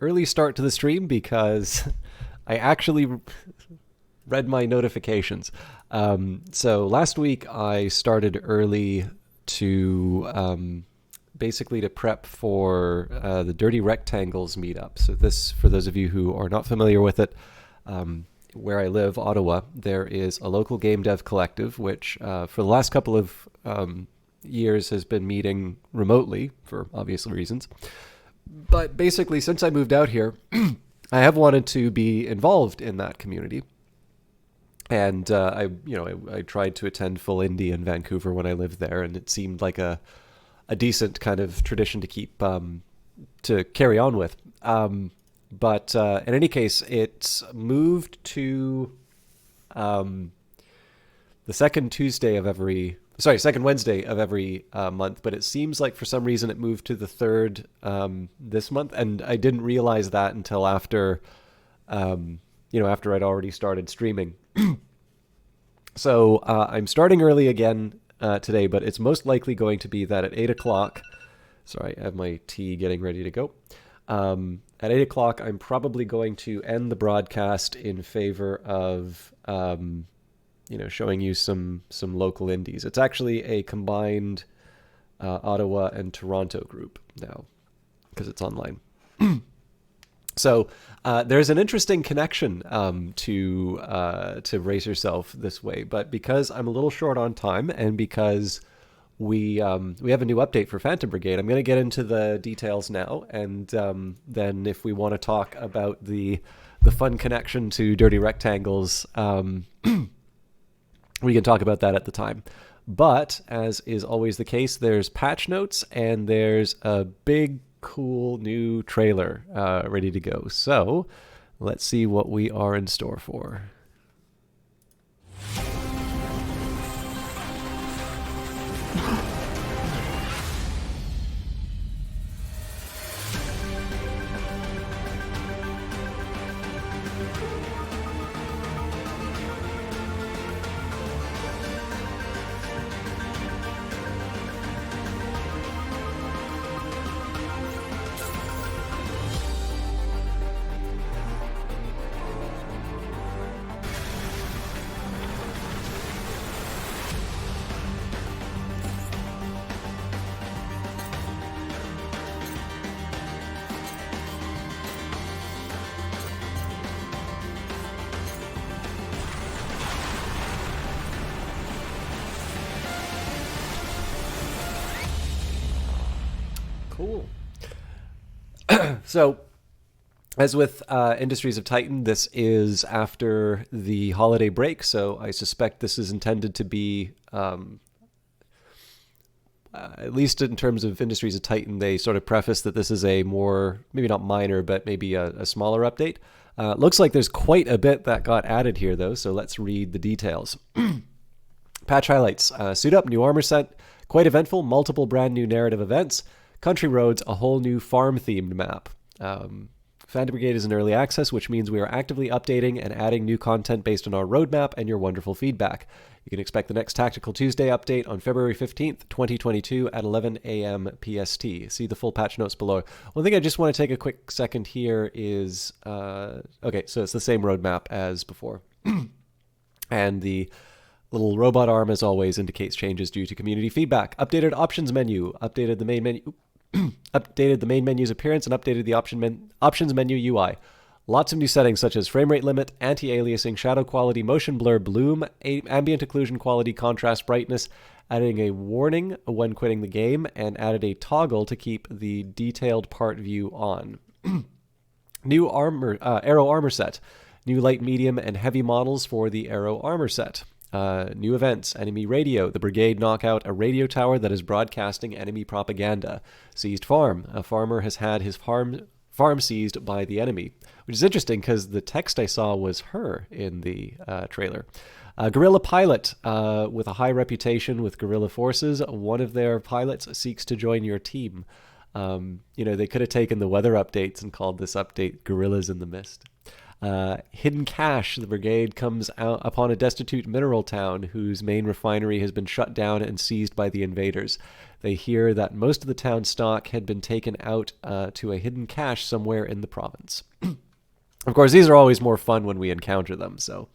early start to the stream because I actually read my notifications. So last week I started early to basically to prep for the Dirty Rectangles meetup. So this, for those of you who are not familiar with it, where I live, Ottawa, there is a local game dev collective, which for the last couple of years has been meeting remotely for obvious reasons. But basically, since I moved out here, I have wanted to be involved in that community. And I tried to attend Full Indie in Vancouver when I lived there, and it seemed like a decent kind of tradition to keep to carry on with. But in any case, it's moved to the second Wednesday of every month. But it seems like for some reason it moved to the third this month, and I didn't realize that until after after I'd already started streaming. So I'm starting early again today, but it's most likely going to be that at 8 o'clock. Sorry, I have my tea getting ready to go. At 8 o'clock, I'm probably going to end the broadcast in favor of, showing you some local indies. It's actually a combined Ottawa and Toronto group now because it's online. So there's an interesting connection to Race Yourself this way, but because I'm a little short on time and because we have a new update for Phantom Brigade, I'm going to get into the details now, and then if we want to talk about the fun connection to Dirty Rectangles, we can talk about that at the time. But as is always the case, there's patch notes and there's a big cool new trailer ready to go. So let's see what we are in store for. Cool. So, as with Industries of Titan, this is after the holiday break, so I suspect this is intended to be, at least in terms of Industries of Titan, they sort of preface that this is a more, maybe not minor, but maybe a smaller update. Looks like there's quite a bit that got added here, though, so let's read the details. Patch highlights. Suit up, new armor set, quite eventful, multiple brand new narrative events, country roads, a whole new farm-themed map. Phantom Brigade is in early access, which means we are actively updating and adding new content based on our roadmap and your wonderful feedback. You can expect the next Tactical Tuesday update on February 15th, 2022 at 11 a.m. PST. See the full patch notes below. One thing I just want to take a quick second here is, okay, so it's the same roadmap as before. And the little robot arm, as always, indicates changes due to community feedback. Updated options menu, updated the main menu, updated the main menu's appearance, and updated the options menu UI. Lots of new settings such as frame rate limit, anti-aliasing, shadow quality, motion blur, bloom, ambient occlusion quality, contrast, brightness, adding a warning when quitting the game, and added a toggle to keep the detailed part view on. New arrow armor set. New light, medium, and heavy models for the arrow armor set. New events, enemy radio. The Brigade knock out a radio tower that is broadcasting enemy propaganda. Seized farm. A farmer has had his farm seized by the enemy, which is interesting because the text I saw was her in the trailer. Guerrilla pilot with a high reputation with guerrilla forces. One of their pilots seeks to join your team. They could have taken the weather updates and called this update Gorillas in the Mist. Hidden cache. The brigade comes out upon a destitute mineral town whose main refinery has been shut down and seized by the invaders. They hear that most of the town's stock had been taken out to a hidden cache somewhere in the province. Of course, these are always more fun when we encounter them, so...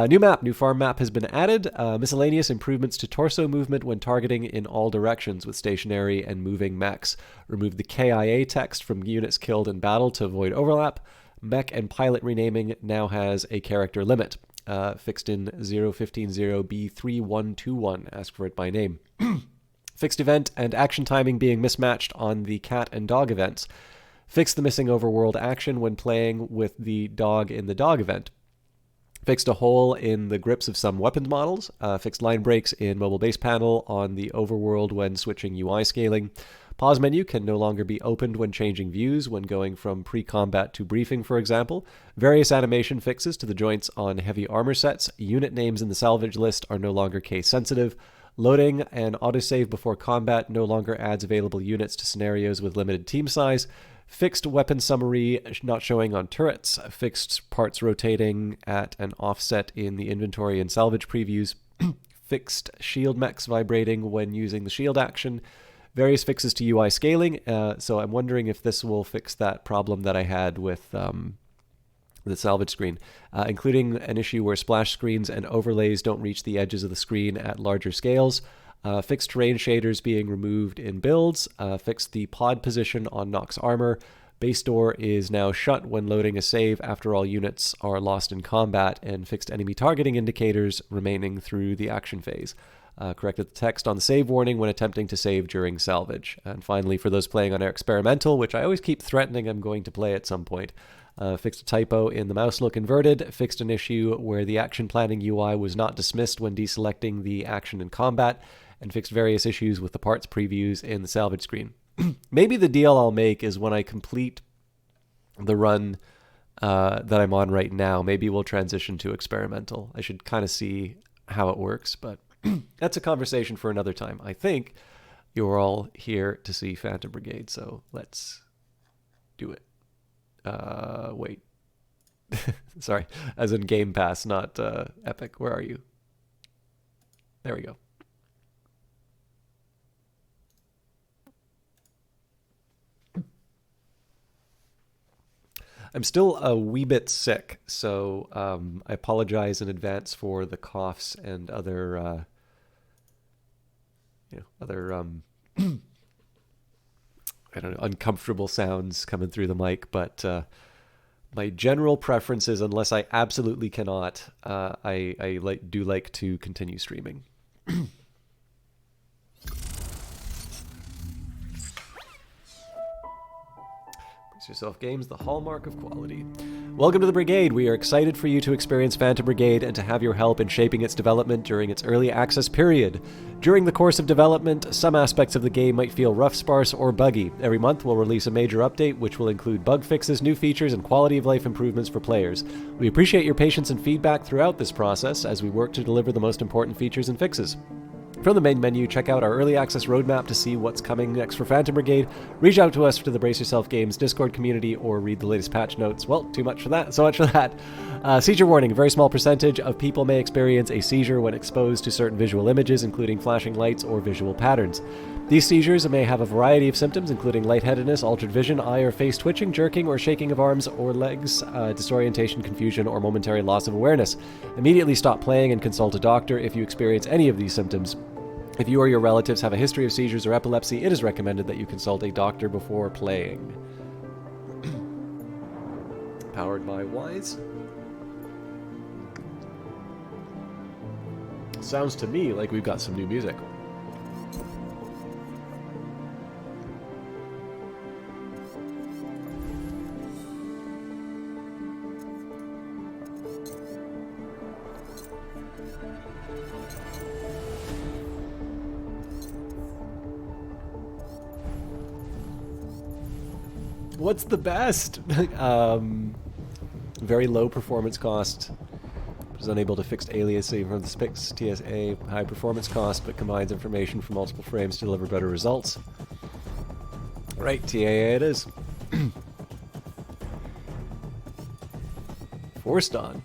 new map, new farm map has been added. Miscellaneous improvements to torso movement when targeting in all directions with stationary and moving mechs. Remove the KIA text from units killed in battle to avoid overlap. Mech and pilot renaming now has a character limit. Fixed in 0150B3121. Ask for it by name. Fixed event and action timing being mismatched on the cat and dog events. Fixed the missing overworld action when playing with the dog in the dog event. Fixed a hole in the grips of some weapons models. Fixed line breaks in mobile base panel on the overworld when switching UI scaling. Pause menu can no longer be opened when changing views when going from pre-combat to briefing, for example. Various animation fixes to the joints on heavy armor sets. Unit names in the salvage list are no longer case sensitive. Loading and autosave before combat no longer adds available units to scenarios with limited team size. Fixed weapon summary not showing on turrets. Fixed parts rotating at an offset in the inventory and salvage previews. Fixed shield mechs vibrating when using the shield action. Various fixes to UI scaling. So I'm wondering if this will fix that problem that I had with the salvage screen, including an issue where splash screens and overlays don't reach the edges of the screen at larger scales. Fixed terrain shaders being removed in builds. Fixed the pod position on Nox armor. Base door is now shut when loading a save after all units are lost in combat, and fixed enemy targeting indicators remaining through the action phase. Corrected the text on the save warning when attempting to save during salvage. And finally, for those playing on experimental, which I always keep threatening I'm going to play at some point, fixed a typo in the mouse look inverted, fixed an issue where the action planning UI was not dismissed when deselecting the action in combat, and fixed various issues with the parts previews in the salvage screen. Maybe the deal I'll make is when I complete the run that I'm on right now, maybe we'll transition to experimental. I should kind of see how it works, but that's a conversation for another time. I think you're all here to see Phantom Brigade, so let's do it. Wait. Sorry, as in Game Pass, not Epic. Where are you? There we go. I'm still a wee bit sick, so I apologize in advance for the coughs and other, I don't know, uncomfortable sounds coming through the mic. But my general preference is, unless I absolutely cannot, I do like to continue streaming. Yourself Games, the hallmark of quality. Welcome to the Brigade. We are excited for you to experience Phantom Brigade and to have your help in shaping its development during its early access period. During the course of development, some aspects of the game might feel rough, sparse, or buggy. Every month we'll release a major update which will include bug fixes, new features, and quality of life improvements for players. We appreciate your patience and feedback throughout this process as we work to deliver the most important features and fixes. From the main menu, check out our early access roadmap to see what's coming next for Phantom Brigade. Reach out to us to the Brace Yourself Games Discord community or read the latest patch notes. Well, so much for that. Seizure Warning. A very small percentage of people may experience a seizure when exposed to certain visual images, including flashing lights or visual patterns. These seizures may have a variety of symptoms, including lightheadedness, altered vision, eye or face twitching, jerking or shaking of arms or legs, disorientation, confusion, or momentary loss of awareness. Immediately stop playing and consult a doctor if you experience any of these symptoms. If you or your relatives have a history of seizures or epilepsy, it is recommended that you consult a doctor before playing. Powered by Wise. Sounds to me like we've got some new music. What's the best? Very low performance cost. Is unable to fix aliasing from the specs TSA. High performance cost, but combines information from multiple frames to deliver better results. Right, TAA it is. Forced on.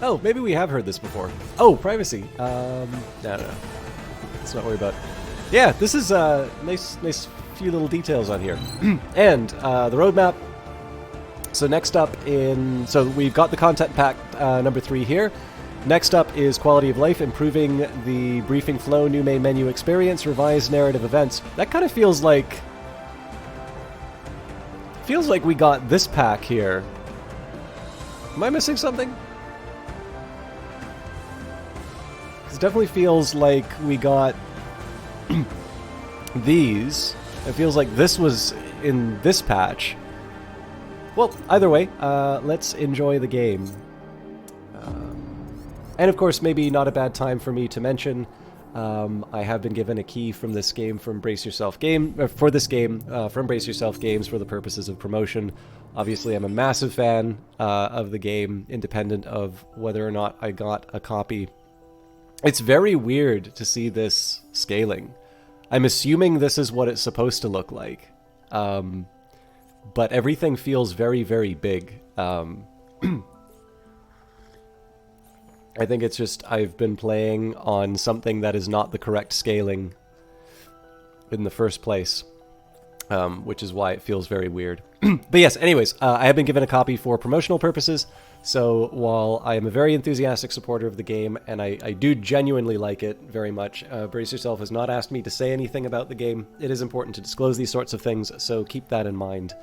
Oh, maybe we have heard this before. Oh, privacy. No. Let's not worry about it. Yeah, this is nice few little details on here. And the roadmap. So next up so we've got the content pack number 3 here. Next up is quality of life, improving the briefing flow, new main menu experience, revised narrative events. That kind of feels like we got this pack here. Am I missing something? It definitely feels like we got these. It feels like this was in this patch. Well, either way, let's enjoy the game. And of course, maybe not a bad time for me to mention, I have been given a key from this game from Brace Yourself Games for Brace Yourself Games for the purposes of promotion. Obviously, I'm a massive fan of the game, independent of whether or not I got a copy. It's very weird to see this scaling. I'm assuming this is what it's supposed to look like. But everything feels very, very big. I think it's just I've been playing on something that is not the correct scaling in the first place, which is why it feels very weird. But yes, anyways, I have been given a copy for promotional purposes. So while I am a very enthusiastic supporter of the game, and I do genuinely like it very much, Brace Yourself has not asked me to say anything about the game. It is important to disclose these sorts of things, so keep that in mind.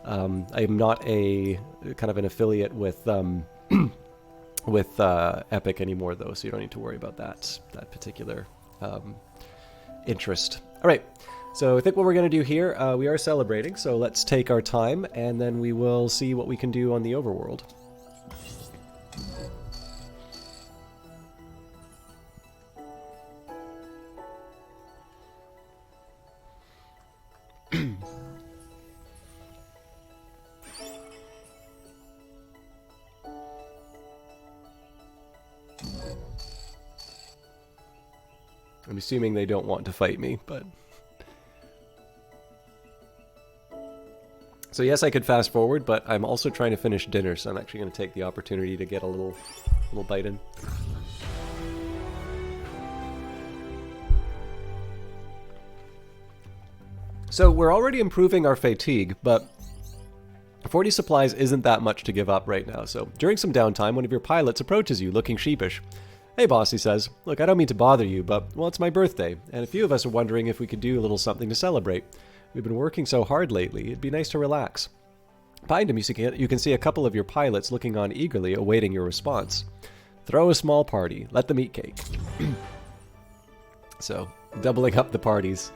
I am not a kind of an affiliate with Epic anymore, though, so you don't need to worry about that particular interest. All right, so I think what we're going to do here, we are celebrating, so let's take our time, and then we will see what we can do on the overworld. I'm assuming they don't want to fight me, but... So yes, I could fast forward, but I'm also trying to finish dinner, so I'm actually going to take the opportunity to get a little bite in. So we're already improving our fatigue, but 40 supplies isn't that much to give up right now. So during some downtime, one of your pilots approaches you, looking sheepish. Hey boss, he says. Look, I don't mean to bother you, but, well, it's my birthday, and a few of us are wondering if we could do a little something to celebrate. We've been working so hard lately, it'd be nice to relax. Behind him, you can see a couple of your pilots looking on eagerly, awaiting your response. Throw a small party. Let them eat cake. So, doubling up the parties.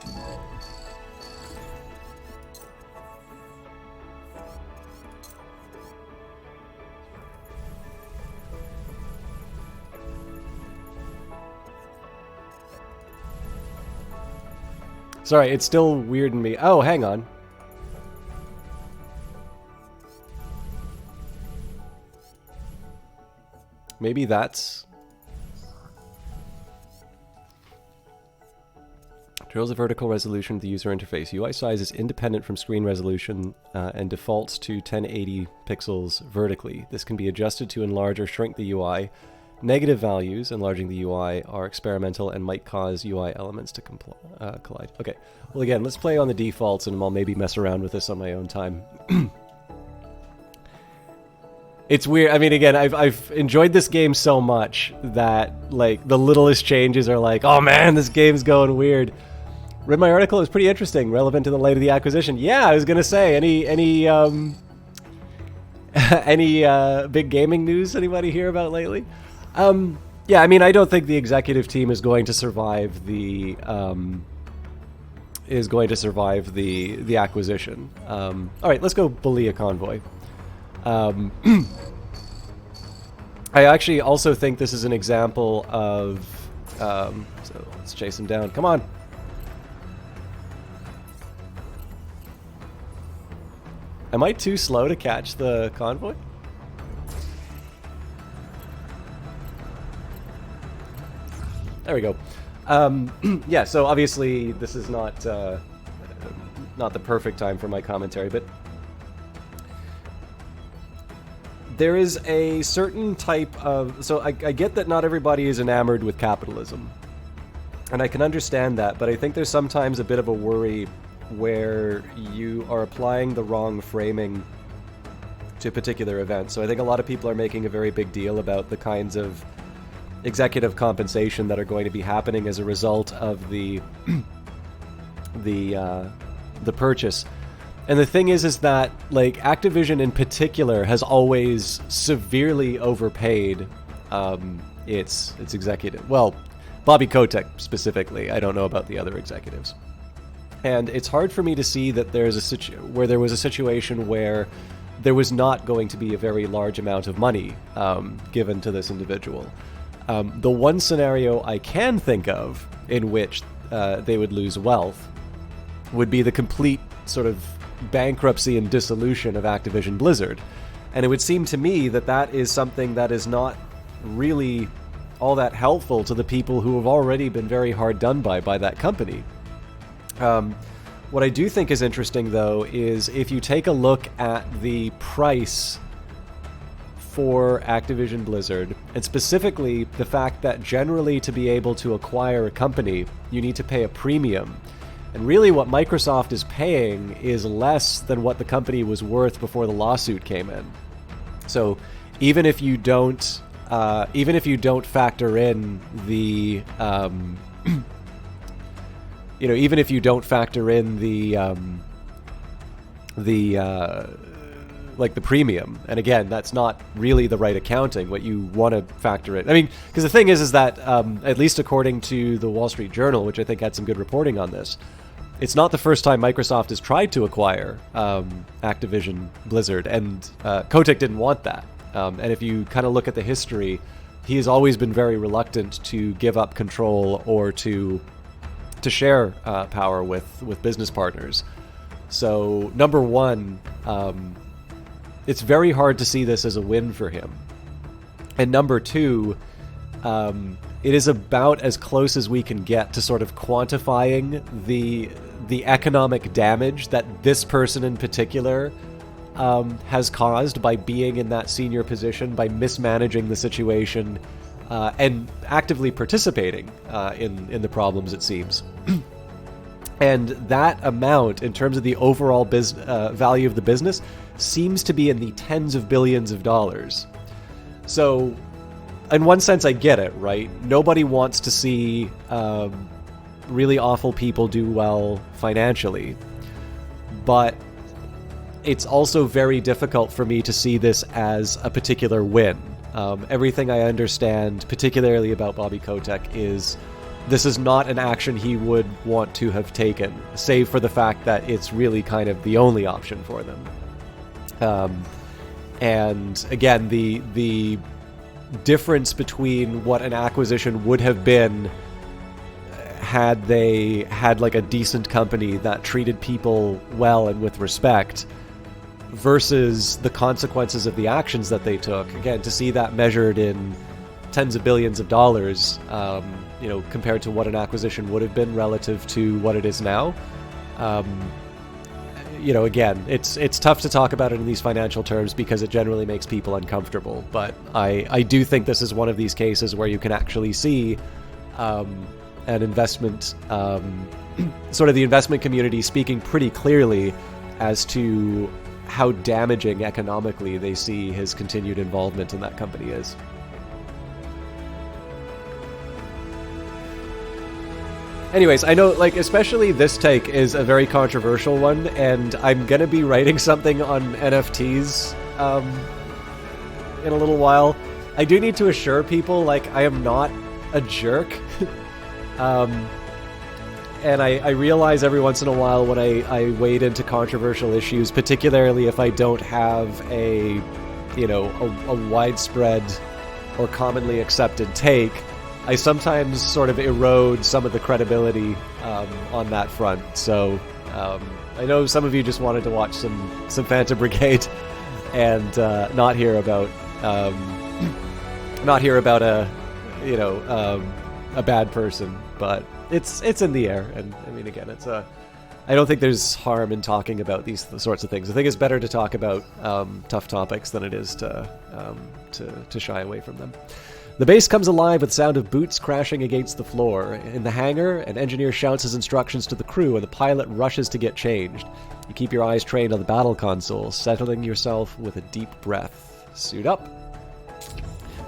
Sorry, it's still weirding me. Oh, hang on. Maybe that's... Controls the vertical resolution of the user interface. UI size is independent from screen resolution and defaults to 1080 pixels vertically. This can be adjusted to enlarge or shrink the UI. Negative values, enlarging the UI, are experimental and might cause UI elements to collide. Okay, well again, let's play on the defaults and I'll maybe mess around with this on my own time. It's weird. I mean, again, I've enjoyed this game so much that, like, the littlest changes are like, oh man, this game's going weird. Read my article, it was pretty interesting, relevant in the light of the acquisition. Yeah, I was gonna say, any big gaming news anybody hear about lately? Yeah, I mean, I don't think the executive team is going to survive the acquisition. All right, let's go bully a convoy. I actually also think this is an example of... so let's chase him down. Come on. Am I too slow to catch the convoy? There we go. Yeah, so obviously this is not the perfect time for my commentary, but there is a certain type of... So I get that not everybody is enamored with capitalism, and I can understand that, but I think there's sometimes a bit of a worry where you are applying the wrong framing to particular events. So I think a lot of people are making a very big deal about the kinds of executive compensation that are going to be happening as a result of the purchase. And the thing is that like Activision in particular has always severely overpaid its executive. Well, Bobby Kotick specifically. I don't know about the other executives. And it's hard for me to see that there was a situation where there was not going to be a very large amount of money given to this individual. The one scenario I can think of in which they would lose wealth would be the complete sort of bankruptcy and dissolution of Activision Blizzard. And it would seem to me that that is something that is not really all that helpful to the people who have already been very hard done by that company. What I do think is interesting, though, is if you take a look at the price for Activision Blizzard, and specifically the fact that generally to be able to acquire a company, you need to pay a premium. And really what Microsoft is paying is less than what the company was worth before the lawsuit came in. So even if you don't factor in the even if you don't factor in the premium, and again, that's not really the right accounting. What you want to factor in, I mean, because the thing is that at least according to the Wall Street Journal, which I think had some good reporting on this, it's not the first time Microsoft has tried to acquire Activision Blizzard, and Kotick didn't want that. And if you kind of look at the history, he has always been very reluctant to give up control or to share power with business partners. So number one, it's very hard to see this as a win for him. And number two, it is about as close as we can get to sort of quantifying the economic damage that this person in particular has caused by being in that senior position, by mismanaging the situation, and actively participating in the problems, it seems. And that amount, in terms of the overall value of the business, seems to be in the tens of billions of dollars. So, in one sense, I get it, right? Nobody wants to see really awful people do well financially. But it's also very difficult for me to see this as a particular win. Everything I understand, particularly about Bobby Kotick, is this is not an action he would want to have taken, save for the fact that it's really kind of the only option for them. And again, the difference between what an acquisition would have been had they had like a decent company that treated people well and with respect, versus the consequences of the actions that they took. Again, to see that measured in tens of billions of dollars, compared to what an acquisition would have been relative to what it is now. Again, it's tough to talk about it in these financial terms because it generally makes people uncomfortable. But I do think this is one of these cases where you can actually see an investment, sort of the investment community speaking pretty clearly as to how damaging economically they see his continued involvement in that company is. Anyways, I know, especially this take is a very controversial one, and I'm gonna be writing something on NFTs in a little while. I do need to assure people, I am not a jerk. And I realize every once in a while when I wade into controversial issues, particularly if I don't have a widespread or commonly accepted take, I sometimes sort of erode some of the credibility on that front. So I know some of you just wanted to watch some Phantom Brigade and not hear about a bad person, but it's in the air. And I mean, again, I don't think there's harm in talking about these sorts of things. I think it's better to talk about tough topics than it is to shy away from them. The base comes alive with the sound of boots crashing against the floor. In the hangar, an engineer shouts his instructions to the crew, and the pilot rushes to get changed. You keep your eyes trained on the battle console, settling yourself with a deep breath. Suit up.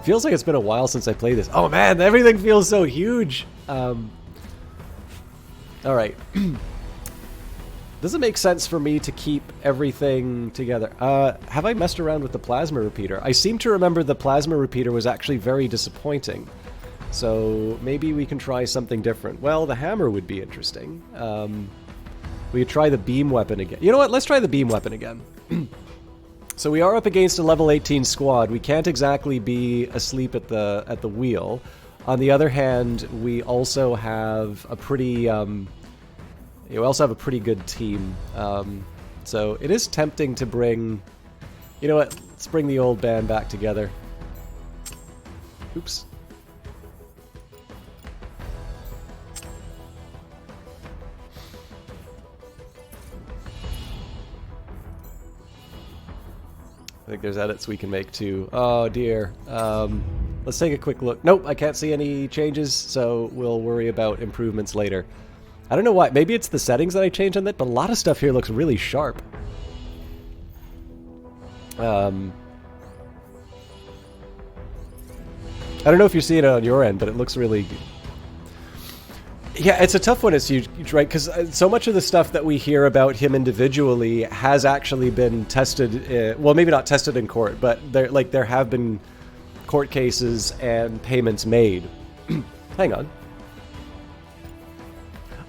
Feels like it's been a while since I played this. Oh man, everything feels so huge. Alright. Does it make sense for me to keep everything together? Have I messed around with the plasma repeater? I seem to remember the plasma repeater was actually very disappointing. So maybe we can try something different. Well, the hammer would be interesting. We could try the beam weapon again. You know what? Let's try the beam weapon again. So we are up against a level 18 squad. We can't exactly be asleep at the wheel. On the other hand, we also have a pretty... we also have a pretty good team, so it is tempting to bring... You know what? Let's bring the old band back together. Oops. I think there's edits we can make too. Oh dear. Let's take a quick look. Nope, I can't see any changes, so we'll worry about improvements later. I don't know why. Maybe it's the settings that I changed on that, but a lot of stuff here looks really sharp. I don't know if you're seeing it on your end, but it looks really... Yeah, it's a tough one, it's huge, right? Because so much of the stuff that we hear about him individually has actually been tested... well, maybe not tested in court, but there have been court cases and payments made. Hang on.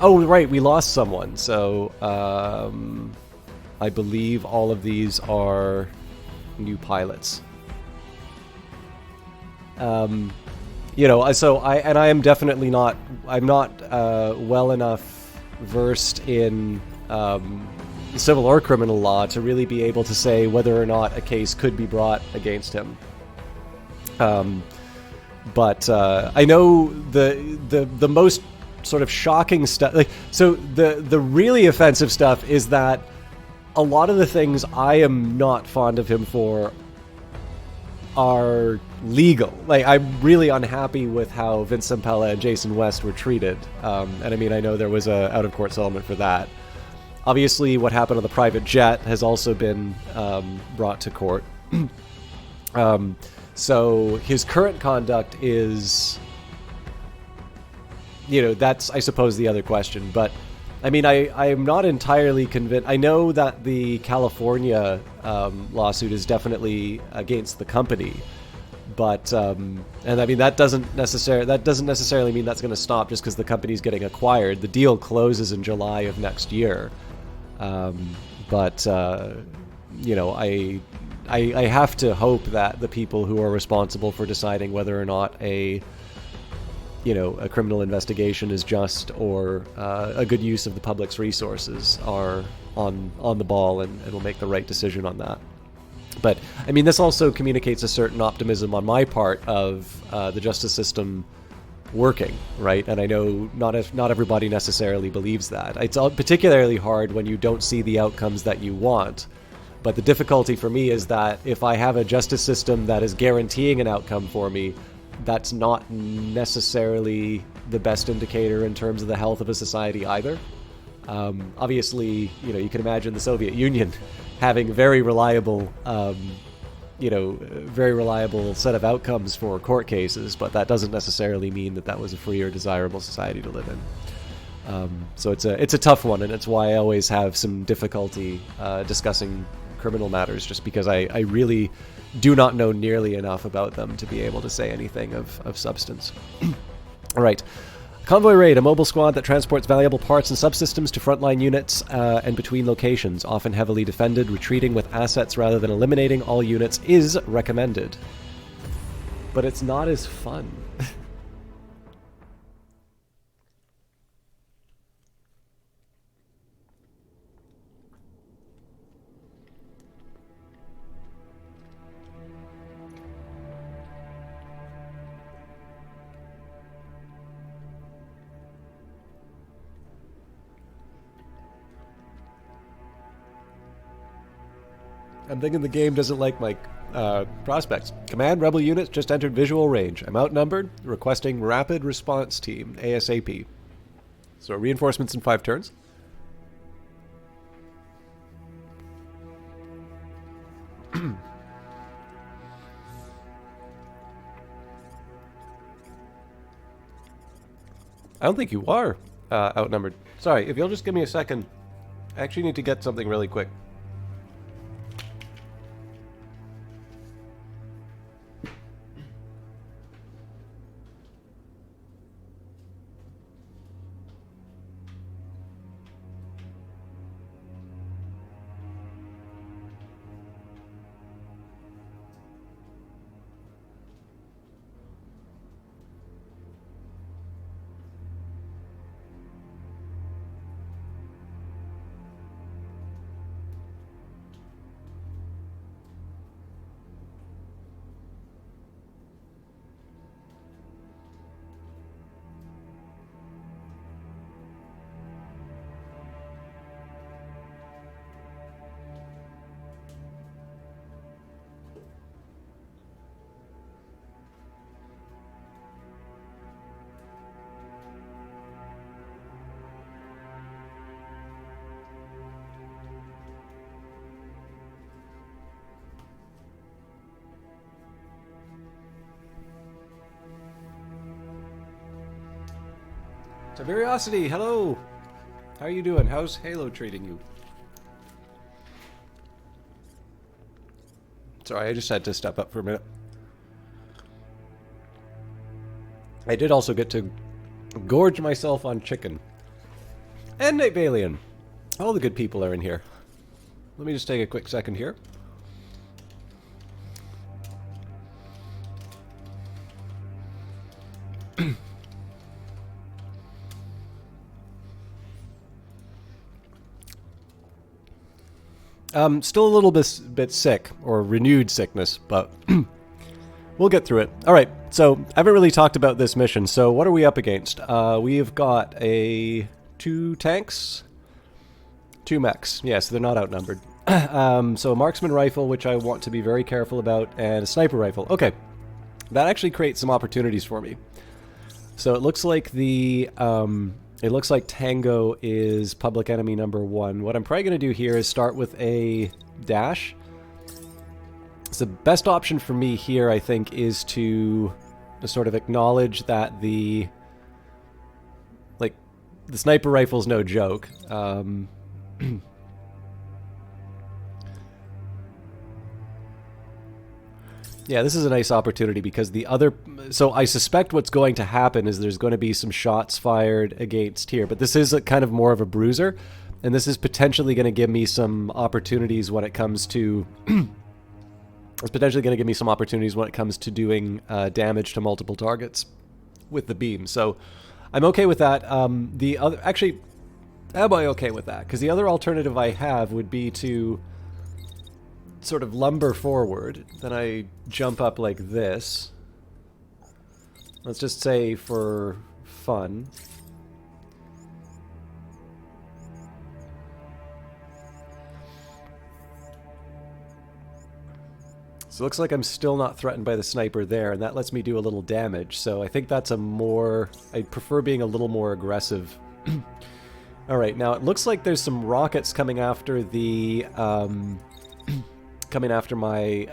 Oh, right, we lost someone, so I believe all of these are new pilots. You know, so I am definitely not, I'm not well enough versed in civil or criminal law to really be able to say whether or not a case could be brought against him. But I know the most sort of shocking stuff, like, so the really offensive stuff is that a lot of the things I am not fond of him for are legal. Like, I'm really unhappy with how Vince Zampella and Jason West were treated, and I mean, I know there was a out-of-court settlement for that. Obviously, what happened on the private jet has also been brought to court. So his current conduct is... You know, that's, I suppose, the other question. But, I mean, I am not entirely convinced. I know that the California lawsuit is definitely against the company. But, and I mean, that doesn't necessarily mean that's going to stop just because the company's getting acquired. The deal closes in July of next year. But, you know, I have to hope that the people who are responsible for deciding whether or not a criminal investigation is just or a good use of the public's resources are on the ball and will make the right decision on that. But, I mean, this also communicates a certain optimism on my part of the justice system working, right? And I know not everybody necessarily believes that. It's particularly hard when you don't see the outcomes that you want. But the difficulty for me is that if I have a justice system that is guaranteeing an outcome for me, that's not necessarily the best indicator in terms of the health of a society either. Obviously, you know, you can imagine the Soviet Union having very reliable set of outcomes for court cases, but that doesn't necessarily mean that was a free or desirable society to live in. So it's a tough one, and it's why I always have some difficulty discussing criminal matters, just because I really do not know nearly enough about them to be able to say anything of substance. All right. Convoy Raid, a mobile squad that transports valuable parts and subsystems to frontline units and between locations, often heavily defended. Retreating with assets rather than eliminating all units is recommended. But it's not as fun. I'm thinking the game doesn't like my prospects. Command rebel units just entered visual range. I'm outnumbered. Requesting rapid response team ASAP. So reinforcements in 5 turns. I don't think you are outnumbered. Sorry, if you'll just give me a second. I actually need to get something really quick. Curiosity, hello! How are you doing? How's Halo treating you? Sorry, I just had to step up for a minute. I did also get to gorge myself on chicken. And Nate Balian. All the good people are in here. Let me just take a quick second here. Still a little bit sick, or renewed sickness, but we'll get through it. All right, so I haven't really talked about this mission. So what are we up against? We've got 2 tanks, 2 mechs. Yes, they're not outnumbered. So a marksman rifle, which I want to be very careful about, and a sniper rifle. Okay, that actually creates some opportunities for me. So it looks like Tango is public enemy number 1. What I'm probably going to do here is start with a dash. So the best option for me here, I think, is to sort of acknowledge that the sniper rifle's no joke. Yeah, this is a nice opportunity because the other... So I suspect what's going to happen is there's going to be some shots fired against here, but this is kind of more of a bruiser, and this is potentially going to give me some opportunities when it comes to... It's potentially going to give me some opportunities when it comes to doing damage to multiple targets with the beam. So I'm okay with that. The other... Actually, am I okay with that? Because the other alternative I have would be to sort of lumber forward, then I jump up like this. Let's just say for fun. So it looks like I'm still not threatened by the sniper there, and that lets me do a little damage. So I think that's a more... I prefer being a little more aggressive. Alright, now it looks like there's some rockets coming after the... coming after my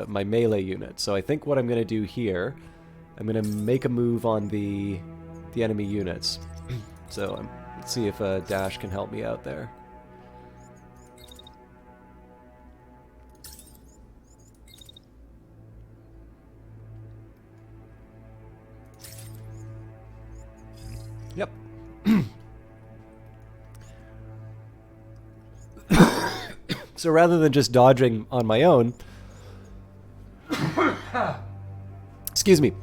my melee unit. So I think what I'm going to do here, I'm going to make a move on the enemy units. So let's see if a dash can help me out there. Yep. So rather than just dodging on my own, excuse me,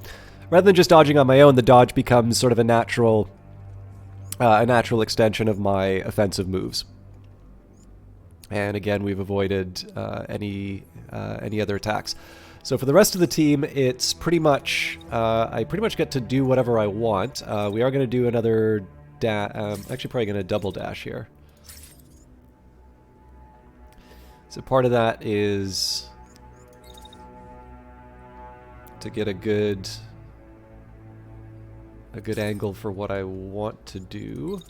rather than just dodging on my own, the dodge becomes sort of a natural extension of my offensive moves. And again, we've avoided any other attacks. So for the rest of the team, it's pretty much I pretty much get to do whatever I want. We are going to do another actually probably going to double dash here. So part of that is to get a good angle for what I want to do.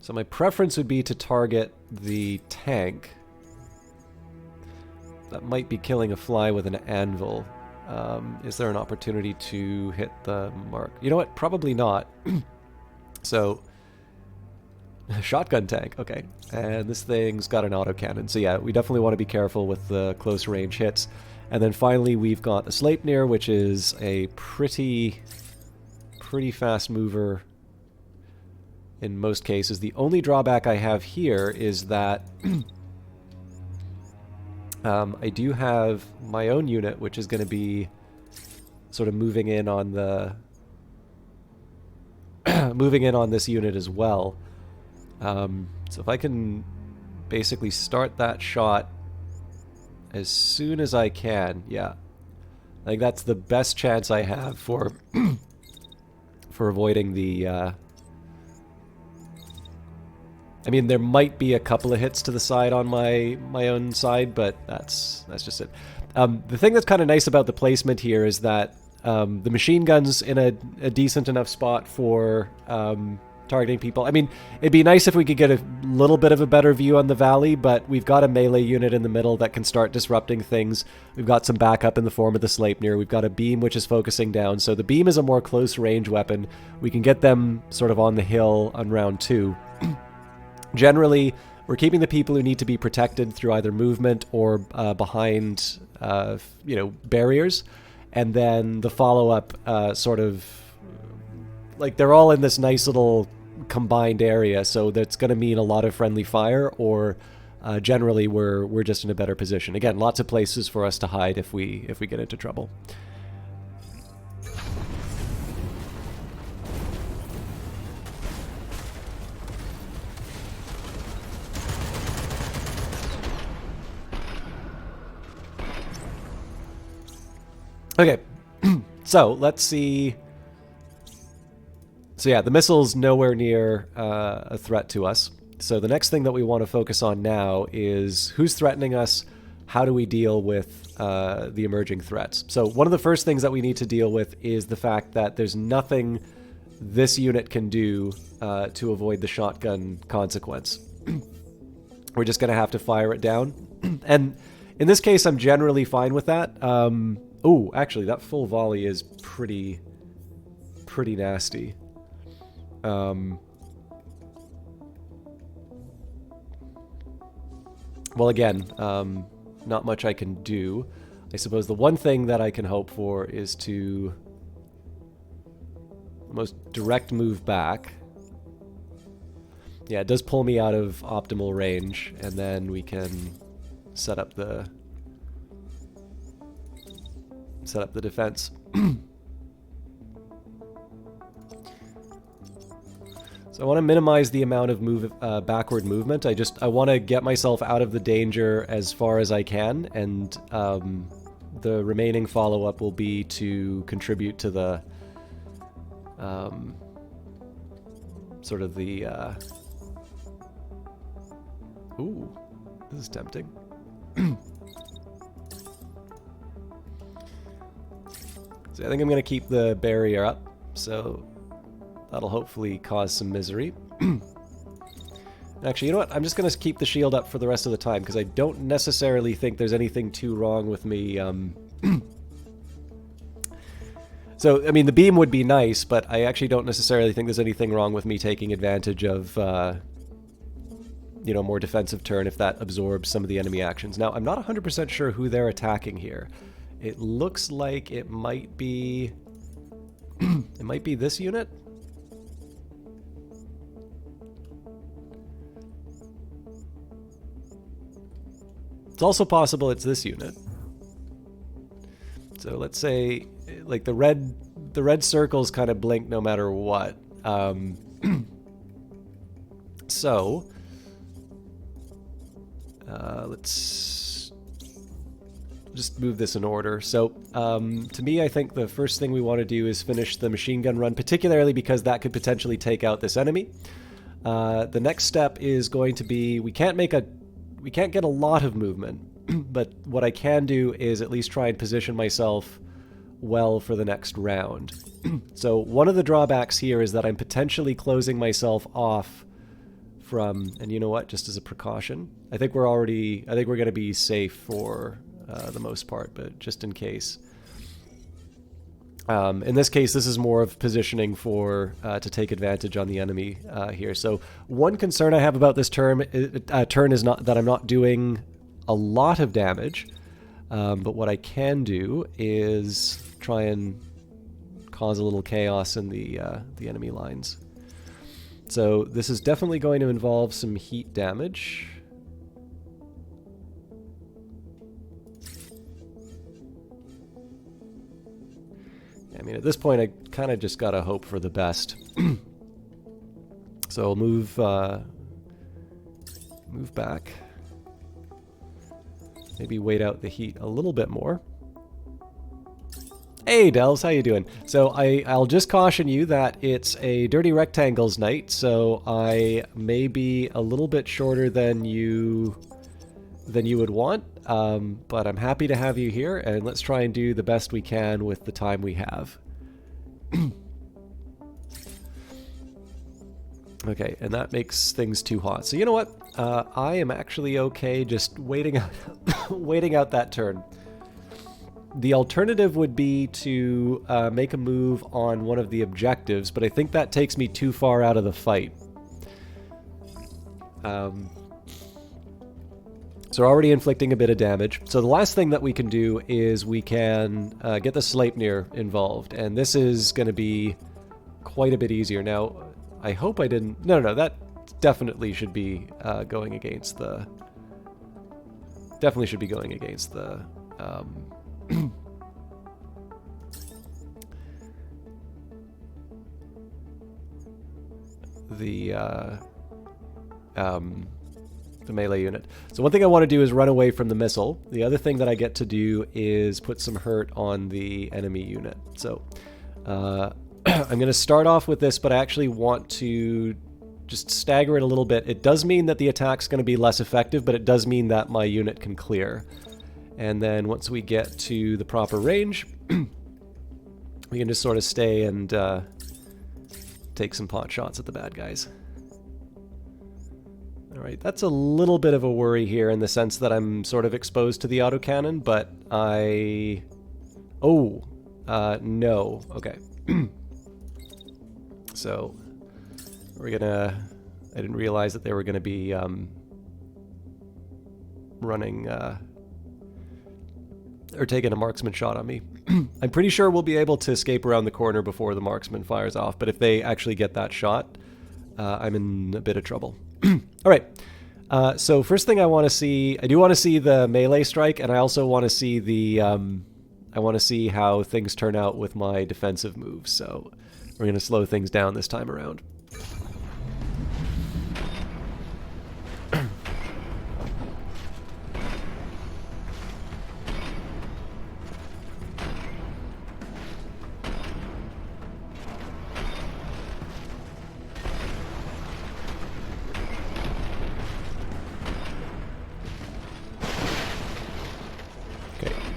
So my preference would be to target the tank. That might be killing a fly with an anvil. Is there an opportunity to hit the mark? You know what? Probably not. So, shotgun tank, okay. And this thing's got an autocannon. So yeah, we definitely want to be careful with the close range hits. And then finally we've got the Sleipnir, which is a pretty fast mover in most cases. The only drawback I have here is that I do have my own unit, which is going to be sort of moving in on the moving in on this unit as well. So if I can basically start that shot as soon as I can, yeah, I think that's the best chance I have for for avoiding the. I mean, there might be a couple of hits to the side on my own side, but that's just it. The thing that's kind of nice about the placement here is that the machine gun's in a decent enough spot for targeting people. I mean, it'd be nice if we could get a little bit of a better view on the valley, but we've got a melee unit in the middle that can start disrupting things. We've got some backup in the form of the Sleipnir. We've got a beam which is focusing down, so the beam is a more close range weapon. We can get them sort of on the hill on round 2. Generally, we're keeping the people who need to be protected through either movement or behind, barriers, and then the follow-up sort of, like, they're all in this nice little combined area, so that's going to mean a lot of friendly fire, or generally we're just in a better position. Again, lots of places for us to hide if we get into trouble. Okay, so let's see. So yeah, the missile's nowhere near a threat to us. So the next thing that we want to focus on now is who's threatening us, how do we deal with the emerging threats. So one of the first things that we need to deal with is the fact that there's nothing this unit can do to avoid the shotgun consequence. We're just going to have to fire it down. And in this case, I'm generally fine with that. Oh, actually, that full volley is pretty nasty. Well, again, not much I can do. I suppose the one thing that I can hope for is to almost direct move back. Yeah, it does pull me out of optimal range, and then we can set up the defense. So I want to minimize the amount of backward movement. I want to get myself out of the danger as far as I can, and the remaining follow-up will be to contribute to the sort of the ooh, this is tempting. So I think I'm going to keep the barrier up, so that'll hopefully cause some misery. Actually, you know what? I'm just going to keep the shield up for the rest of the time, because I don't necessarily think there's anything too wrong with me. So, I mean, the beam would be nice, but I actually don't necessarily think there's anything wrong with me taking advantage of, more defensive turn if that absorbs some of the enemy actions. Now, I'm not 100% sure who they're attacking here. It looks like it might be... it might be this unit? It's also possible it's this unit. So let's say, like, the red circles kind of blink no matter what. So let's just move this in order. So to me, I think the first thing we want to do is finish the machine gun run, particularly because that could potentially take out this enemy. The next step is going to be, we can't make a we can't get a lot of movement, but what I can do is at least try and position myself well for the next round. So one of the drawbacks here is that I'm potentially closing myself off from, and you know what, just as a precaution, I think we're going to be safe for the most part, but just in case. In this case, this is more of positioning for to take advantage on the enemy here. So one concern I have about this turn is not that I'm not doing a lot of damage, but what I can do is try and cause a little chaos in the enemy lines. So this is definitely going to involve some heat damage. I mean, at this point, I kind of just gotta hope for the best. So I'll move back. Maybe wait out the heat a little bit more. Hey, Delves, how you doing? So I'll just caution you that it's a Dirty Rectangles night, so I may be a little bit shorter than you would want, but I'm happy to have you here, and let's try and do the best we can with the time we have. Okay, and that makes things too hot. So you know what? I am actually okay just waiting out, waiting out that turn. The alternative would be to make a move on one of the objectives, but I think that takes me too far out of the fight. So we're already inflicting a bit of damage. So the last thing that we can do is we can get the Sleipnir involved, and this is going to be quite a bit easier. Now, I hope I didn't... No, that definitely should be going against the... Definitely should be going against the... the melee unit. So one thing I want to do is run away from the missile. The other thing that I get to do is put some hurt on the enemy unit. So I'm going to start off with this, but I actually want to just stagger it a little bit. It does mean that the attack's going to be less effective, but it does mean that my unit can clear. And then once we get to the proper range, we can just sort of stay and take some pot shots at the bad guys. Alright, that's a little bit of a worry here in the sense that I'm sort of exposed to the autocannon, but I... Oh, no. Okay. So, we're gonna... I didn't realize that they were gonna be running... or taking a marksman shot on me. I'm pretty sure we'll be able to escape around the corner before the marksman fires off, but if they actually get that shot, I'm in a bit of trouble. Alright, so first thing I want to see, I do want to see the melee strike, and I also want to see the, I want to see how things turn out with my defensive moves, so we're going to slow things down this time around.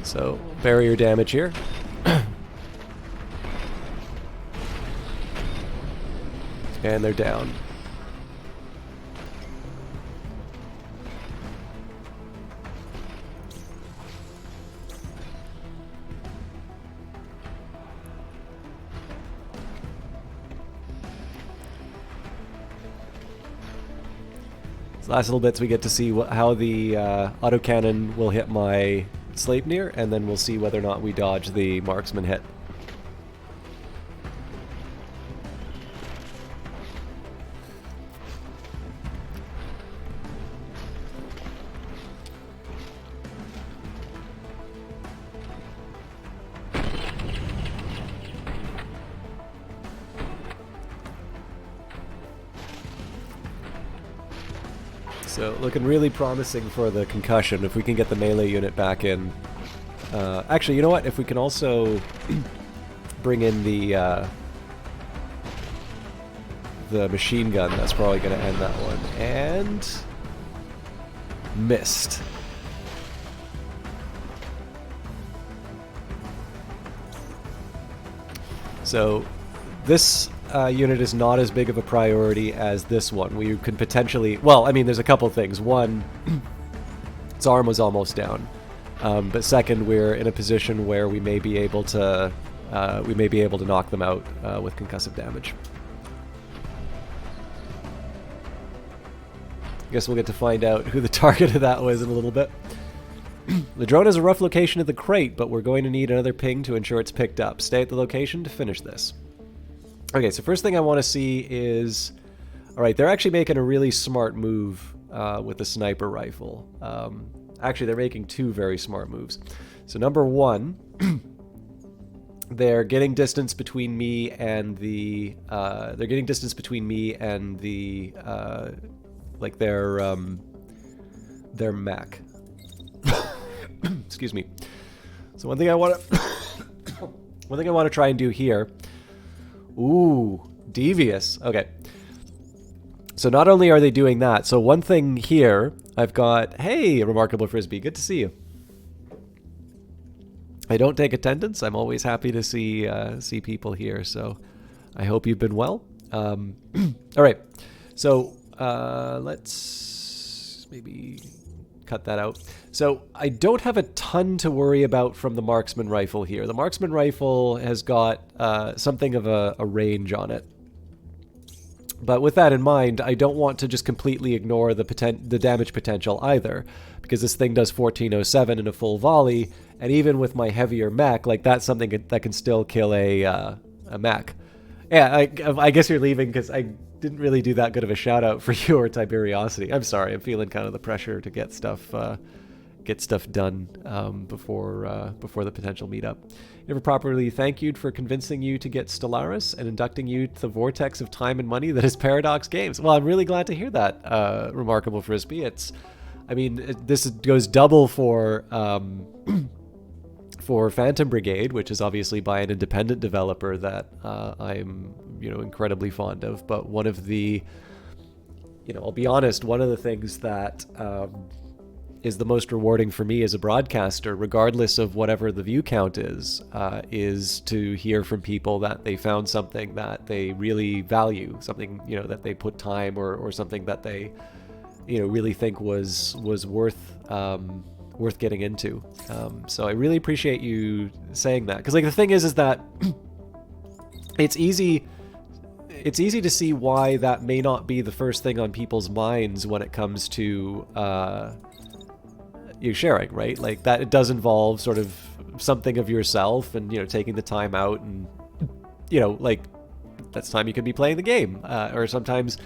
So, barrier damage here. And they're down. So last little bits we get to see how the autocannon will hit my Sleipnir, and then we'll see whether or not we dodge the marksman hit. So looking really promising for the concussion if we can get the melee unit back in. Actually, you know what? If we can also bring in the machine gun, that's probably going to end that one. And Missed. So this unit is not as big of a priority as this one. We could potentially... Well, I mean, there's a couple things. One, its arm was almost down. But second, we're in a position where we may be able to knock them out with concussive damage. I guess we'll get to find out who the target of that was in a little bit. The drone has a rough location of the crate, but we're going to need another ping to ensure it's picked up. Stay at the location to finish this. Okay, so first thing I want to see is... Alright, they're actually making a really smart move with the sniper rifle. Actually, they're making two very smart moves. So number one, they're getting distance between me and the... like their mech. Excuse me. So one thing I want to try and do here. Ooh, devious. Okay. So not only are they doing that, so one thing here, I've got, hey, Remarkable Frisbee, good to see you. I don't take attendance. I'm always happy to see people here, so I hope you've been well. All right. So let's maybe cut that out. So I don't have a ton to worry about from the marksman rifle here. The marksman rifle has got something of a range on it. But with that in mind, I don't want to just completely ignore the damage potential either, because this thing does 1407 in a full volley, and even with my heavier mech, like that's something that can still kill a mech. Yeah, I guess you're leaving because I didn't really do that good of a shout out for your Tiberiosity. I'm sorry, I'm feeling kind of the pressure to get stuff done before the potential meetup. Never properly thank you for convincing you to get Stellaris and inducting you to the vortex of time and money that is Paradox Games. Well, I'm really glad to hear that, Remarkable Frisbee. This goes double for Phantom Brigade, which is obviously by an independent developer that I'm incredibly fond of. But one of the, I'll be honest, one of the things that is the most rewarding for me as a broadcaster, regardless of whatever the view count is to hear from people that they found something that they really value, something that they put time or something that they really think was worth getting into. So I really appreciate you saying that, because the thing is that it's easy to see why that may not be the first thing on people's minds when it comes to you sharing, right? Like that it does involve sort of something of yourself and taking the time out, and like that's time you could be playing the game, or sometimes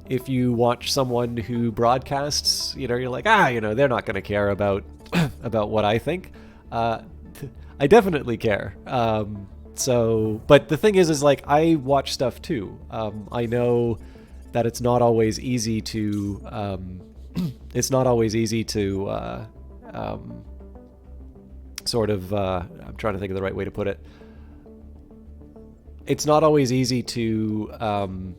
if you watch someone who broadcasts, you're like, they're not going to care about what I think. I definitely care. But the thing is like I watch stuff too. I know that it's not always easy to sort of I'm trying to think of the right way to put it. It's not always easy to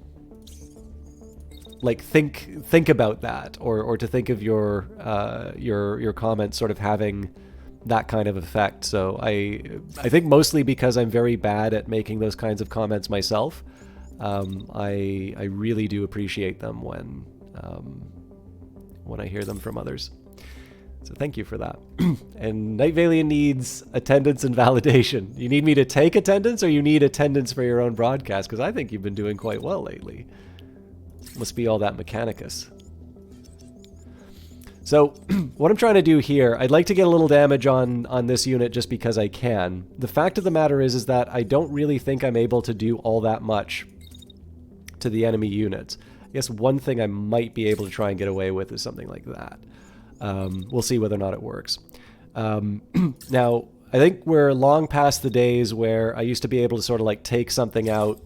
like think about that, or to think of your comments sort of having that kind of effect. So I think mostly because I'm very bad at making those kinds of comments myself, I really do appreciate them when I hear them from others. So thank you for that. And Night Valiant needs attendance and validation. You need me to take attendance, or you need attendance for your own broadcast? Because I think you've been doing quite well lately. Must be all that Mechanicus. So what I'm trying to do here, I'd like to get a little damage on this unit just because I can. The fact of the matter is that I don't really think I'm able to do all that much to the enemy units. I guess one thing I might be able to try and get away with is something like that. We'll see whether or not it works. Now, I think we're long past the days where I used to be able to sort of like take something out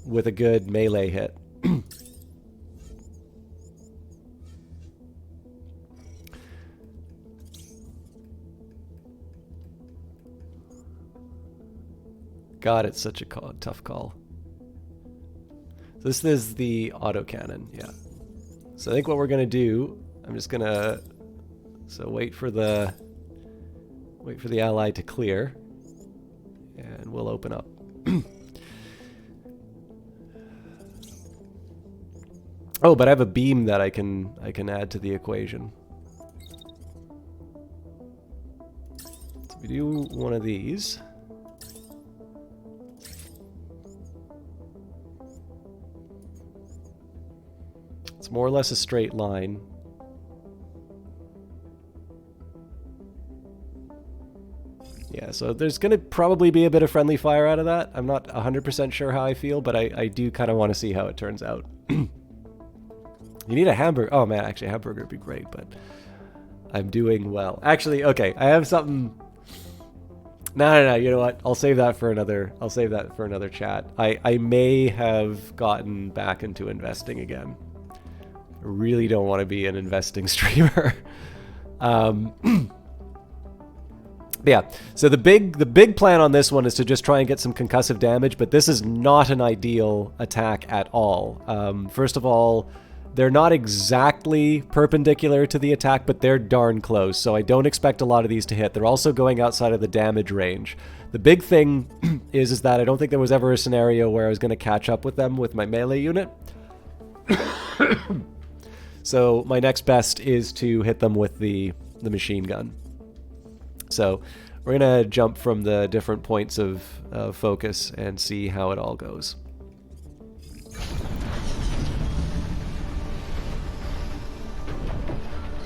with a good melee hit. God, it's such a tough call. This is the autocannon, yeah. So I think what we're going to do I'm just gonna wait for the ally to clear, and we'll open up. Oh, but I have a beam that I can add to the equation. So we do one of these. It's more or less a straight line. Yeah, so there's going to probably be a bit of friendly fire out of that. I'm not 100% sure how I feel, but I do kind of want to see how it turns out. You need a hamburger. Oh man, actually a hamburger would be great, but I'm doing well. Actually, okay, I have something. No, you know what? I'll save that for another chat. I may have gotten back into investing again. I really don't want to be an investing streamer. Yeah, so the big plan on this one is to just try and get some concussive damage, but this is not an ideal attack at all. First of all, they're not exactly perpendicular to the attack, but they're darn close, so I don't expect a lot of these to hit. They're also going outside of the damage range. The big thing is that I don't think there was ever a scenario where I was going to catch up with them with my melee unit. So my next best is to hit them with the machine gun. So we're going to jump from the different points of focus and see how it all goes.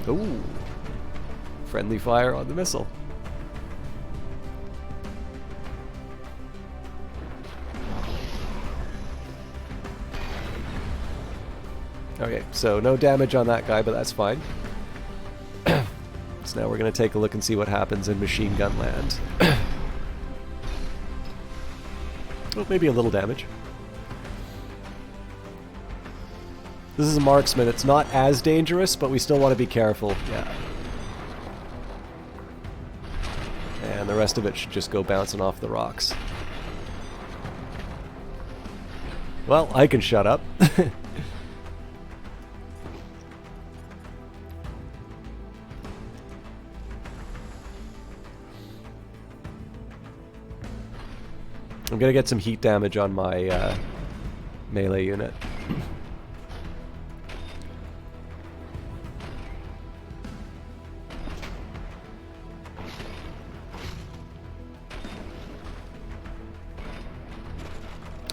Ooh, friendly fire on the missile. Okay, so no damage on that guy, but that's fine. So now we're going to take a look and see what happens in machine gun land. Oh, maybe a little damage. This is a marksman. It's not as dangerous, but we still want to be careful. Yeah. And the rest of it should just go bouncing off the rocks. Well, I can shut up. I'm gonna get some heat damage on my melee unit.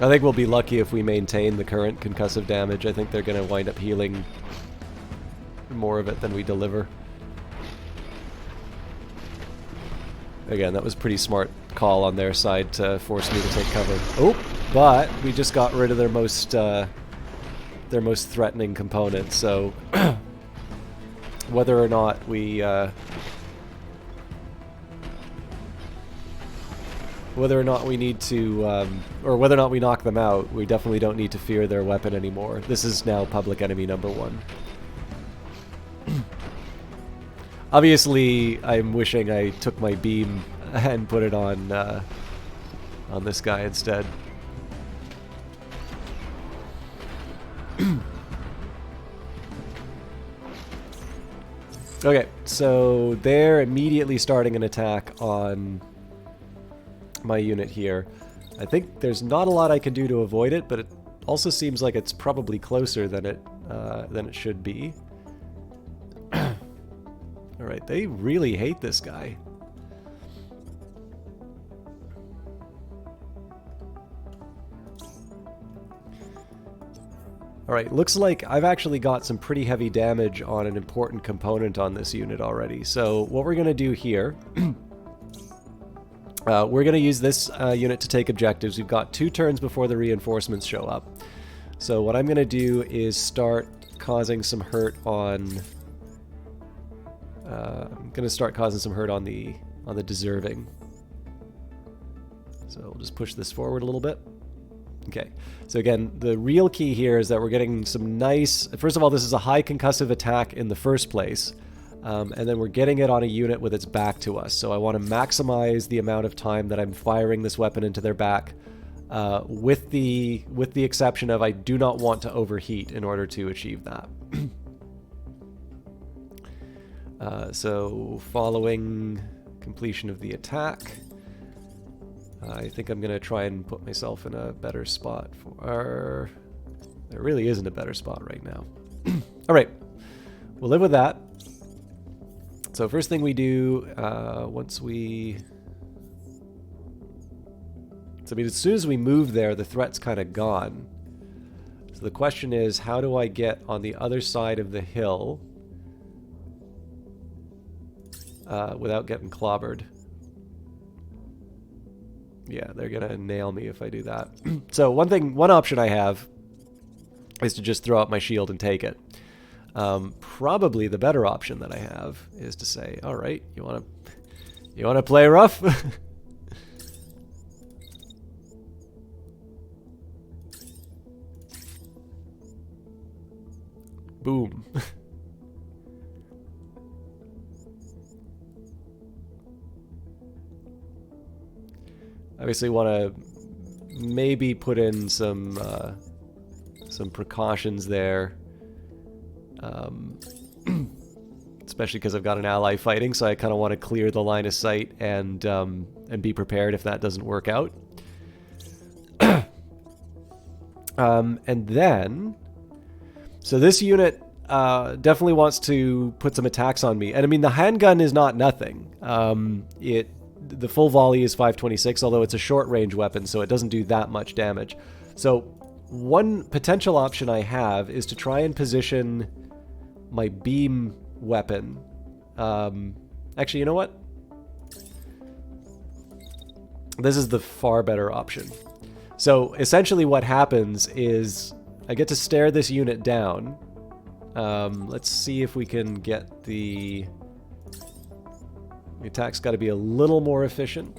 I think we'll be lucky if we maintain the current concussive damage. I think they're going to wind up healing more of it than we deliver. Again, that was a pretty smart call on their side to force me to take cover. Oh, but we just got rid of their most threatening component, so whether or not we need to, or whether or not we knock them out, we definitely don't need to fear their weapon anymore. This is now public enemy number 1. Obviously, I'm wishing I took my beam and put it on this guy instead. Okay, so they're immediately starting an attack on my unit here. I think there's not a lot I can do to avoid it, but it also seems like it's probably closer than it should be. Alright, they really hate this guy. Alright, looks like I've actually got some pretty heavy damage on an important component on this unit already. So what we're going to do here, we're going to use this unit to take objectives. We've got 2 turns before the reinforcements show up. So what I'm going to do is start causing some hurt on... I'm going to start causing some hurt on the deserving. So we'll just push this forward a little bit. Okay, so again, the real key here is that we're getting some nice... First of all, this is a high concussive attack in the first place, and then we're getting it on a unit with its back to us. So I want to maximize the amount of time that I'm firing this weapon into their back, with the exception of I do not want to overheat in order to achieve that. So following completion of the attack, I think I'm going to try and put myself in a better spot for... There really isn't a better spot right now. All right, we'll live with that. So first thing we do, once we... So I mean, as soon as we move there, the threat's kind of gone. So the question is, how do I get on the other side of the hill without getting clobbered? Yeah, they're gonna nail me if I do that. So one option I have is to just throw out my shield and take it. Probably the better option that I have is to say, all right, you wanna play rough? Boom. Obviously want to maybe put in some precautions there, especially because I've got an ally fighting, so I kind of want to clear the line of sight and be prepared if that doesn't work out. And then, so this unit definitely wants to put some attacks on me, and I mean the handgun is not nothing. The full volley is 526, although it's a short-range weapon, so it doesn't do that much damage. So one potential option I have is to try and position my beam weapon. Actually, you know what? This is the far better option. So essentially what happens is I get to stare this unit down. Let's see if we can get the... The attack's got to be a little more efficient.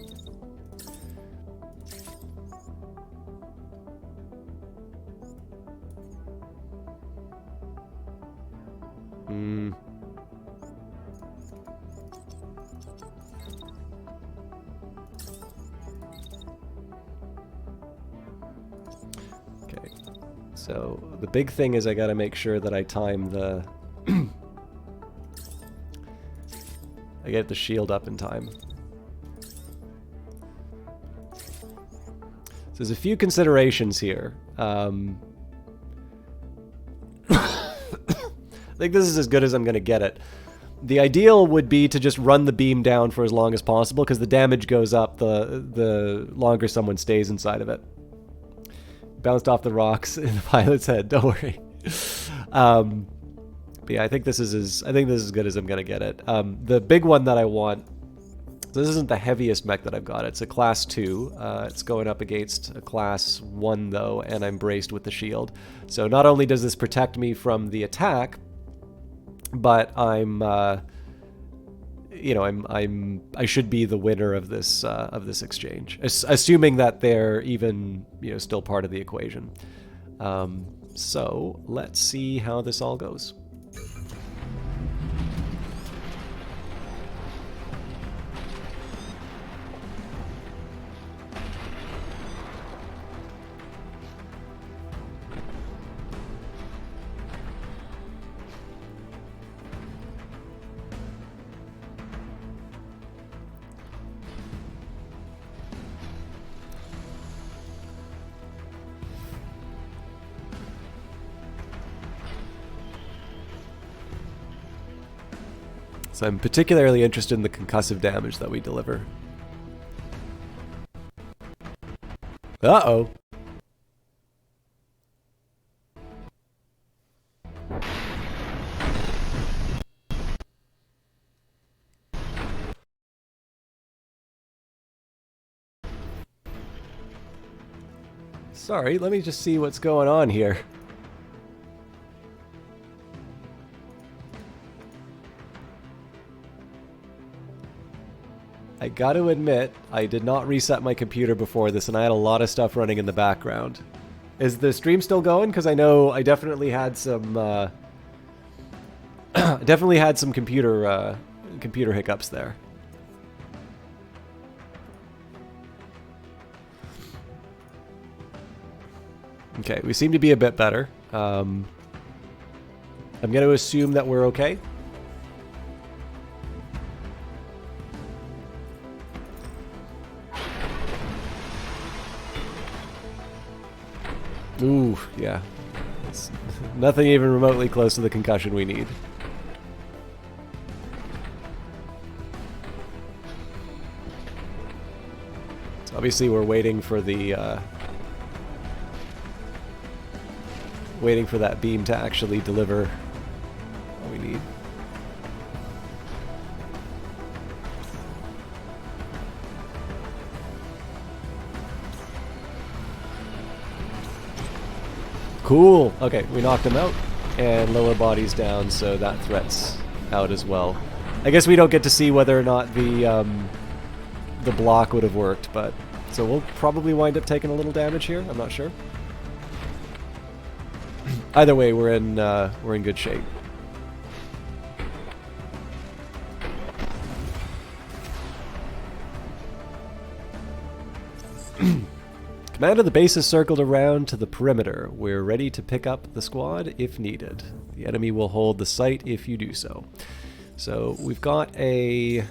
Okay. So the big thing is I got to make sure that I time the... I get the shield up in time. So there's a few considerations here. I think this is as good as I'm going to get it. The ideal would be to just run the beam down for as long as possible, because the damage goes up the longer someone stays inside of it. Bounced off the rocks in the pilot's head, don't worry. But yeah, I think this is as good as I'm gonna get it. The big one that I want, this isn't the heaviest mech that I've got. It's a class 2. It's going up against a class 1 though, and I'm braced with the shield. So not only does this protect me from the attack, but I should be the winner of this exchange, assuming that they're even still part of the equation. So let's see how this all goes. So I'm particularly interested in the concussive damage that we deliver. Uh-oh. Sorry, let me just see what's going on here. I gotta admit, I did not reset my computer before this, and I had a lot of stuff running in the background. Is the stream still going? Because I know I definitely had some, computer hiccups there. Okay, we seem to be a bit better. I'm going to assume that we're okay. Ooh, yeah. It's nothing even remotely close to the concussion we need. So obviously we're waiting for the waiting for that beam to actually deliver what we need. Cool. Okay, we knocked him out, and lower body's down, so that threat's out as well. I guess we don't get to see whether or not the block would have worked, but so we'll probably wind up taking a little damage here. I'm not sure. Either way, we're in good shape. Command of the base is circled around to the perimeter. We're ready to pick up the squad if needed. The enemy will hold the site if you do so. So we've got a...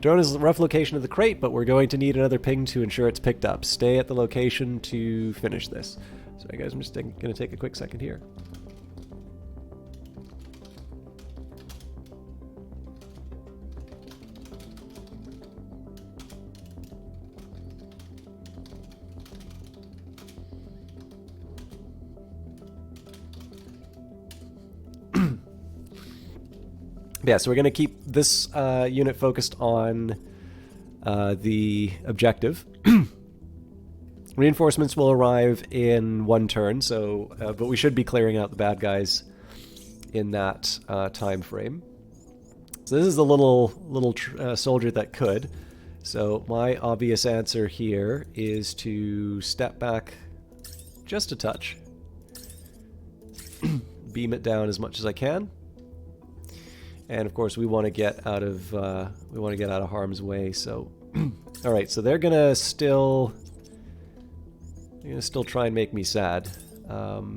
Drone is a rough location of the crate, but we're going to need another ping to ensure it's picked up. Stay at the location to finish this. Sorry guys, I'm just going to take a quick second here. Yeah, so we're going to keep this unit focused on the objective. Reinforcements will arrive in 1 turn, so but we should be clearing out the bad guys in that time frame. So this is the little soldier that could. So my obvious answer here is to step back just a touch, beam it down as much as I can. And of course, we want to get out of harm's way. So, all right. So they're gonna still try and make me sad. So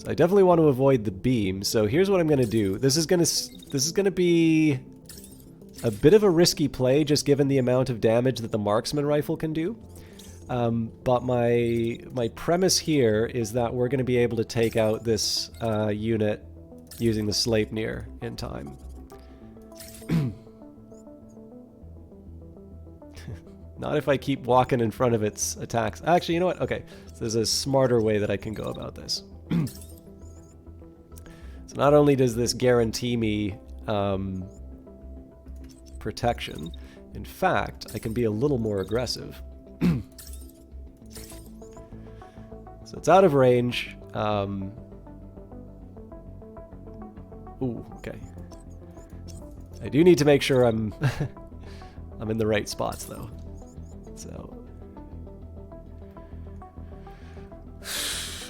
I definitely want to avoid the beam. So here's what I'm gonna do. This is gonna be a bit of a risky play, just given the amount of damage that the marksman rifle can do. But my premise here is that we're going to be able to take out this unit using the Sleipnir in time. Not if I keep walking in front of its attacks. Actually, you know what? Okay, so there's a smarter way that I can go about this. So not only does this guarantee me protection, in fact, I can be a little more aggressive. So it's out of range. Ooh, okay. I do need to make sure I'm I'm in the right spots though. So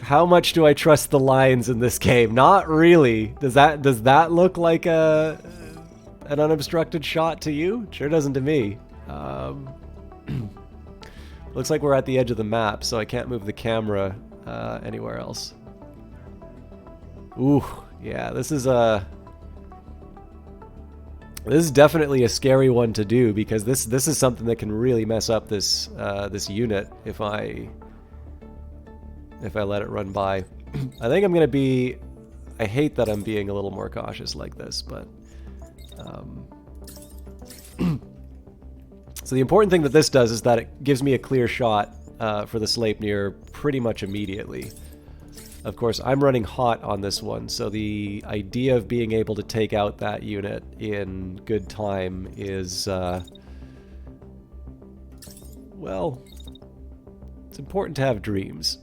how much do I trust the lines in this game? Not really. Does that look like an unobstructed shot to you? Sure doesn't to me. Looks like we're at the edge of the map, so I can't move the camera anywhere else. Ooh, yeah, this is definitely a scary one to do, because this is something that can really mess up this this unit if I let it run by. I think I'm gonna be. I hate that I'm being a little more cautious like this, but. So the important thing that this does is that it gives me a clear shot for the Sleipnir pretty much immediately. Of course, I'm running hot on this one, so the idea of being able to take out that unit in good time is, well, it's important to have dreams.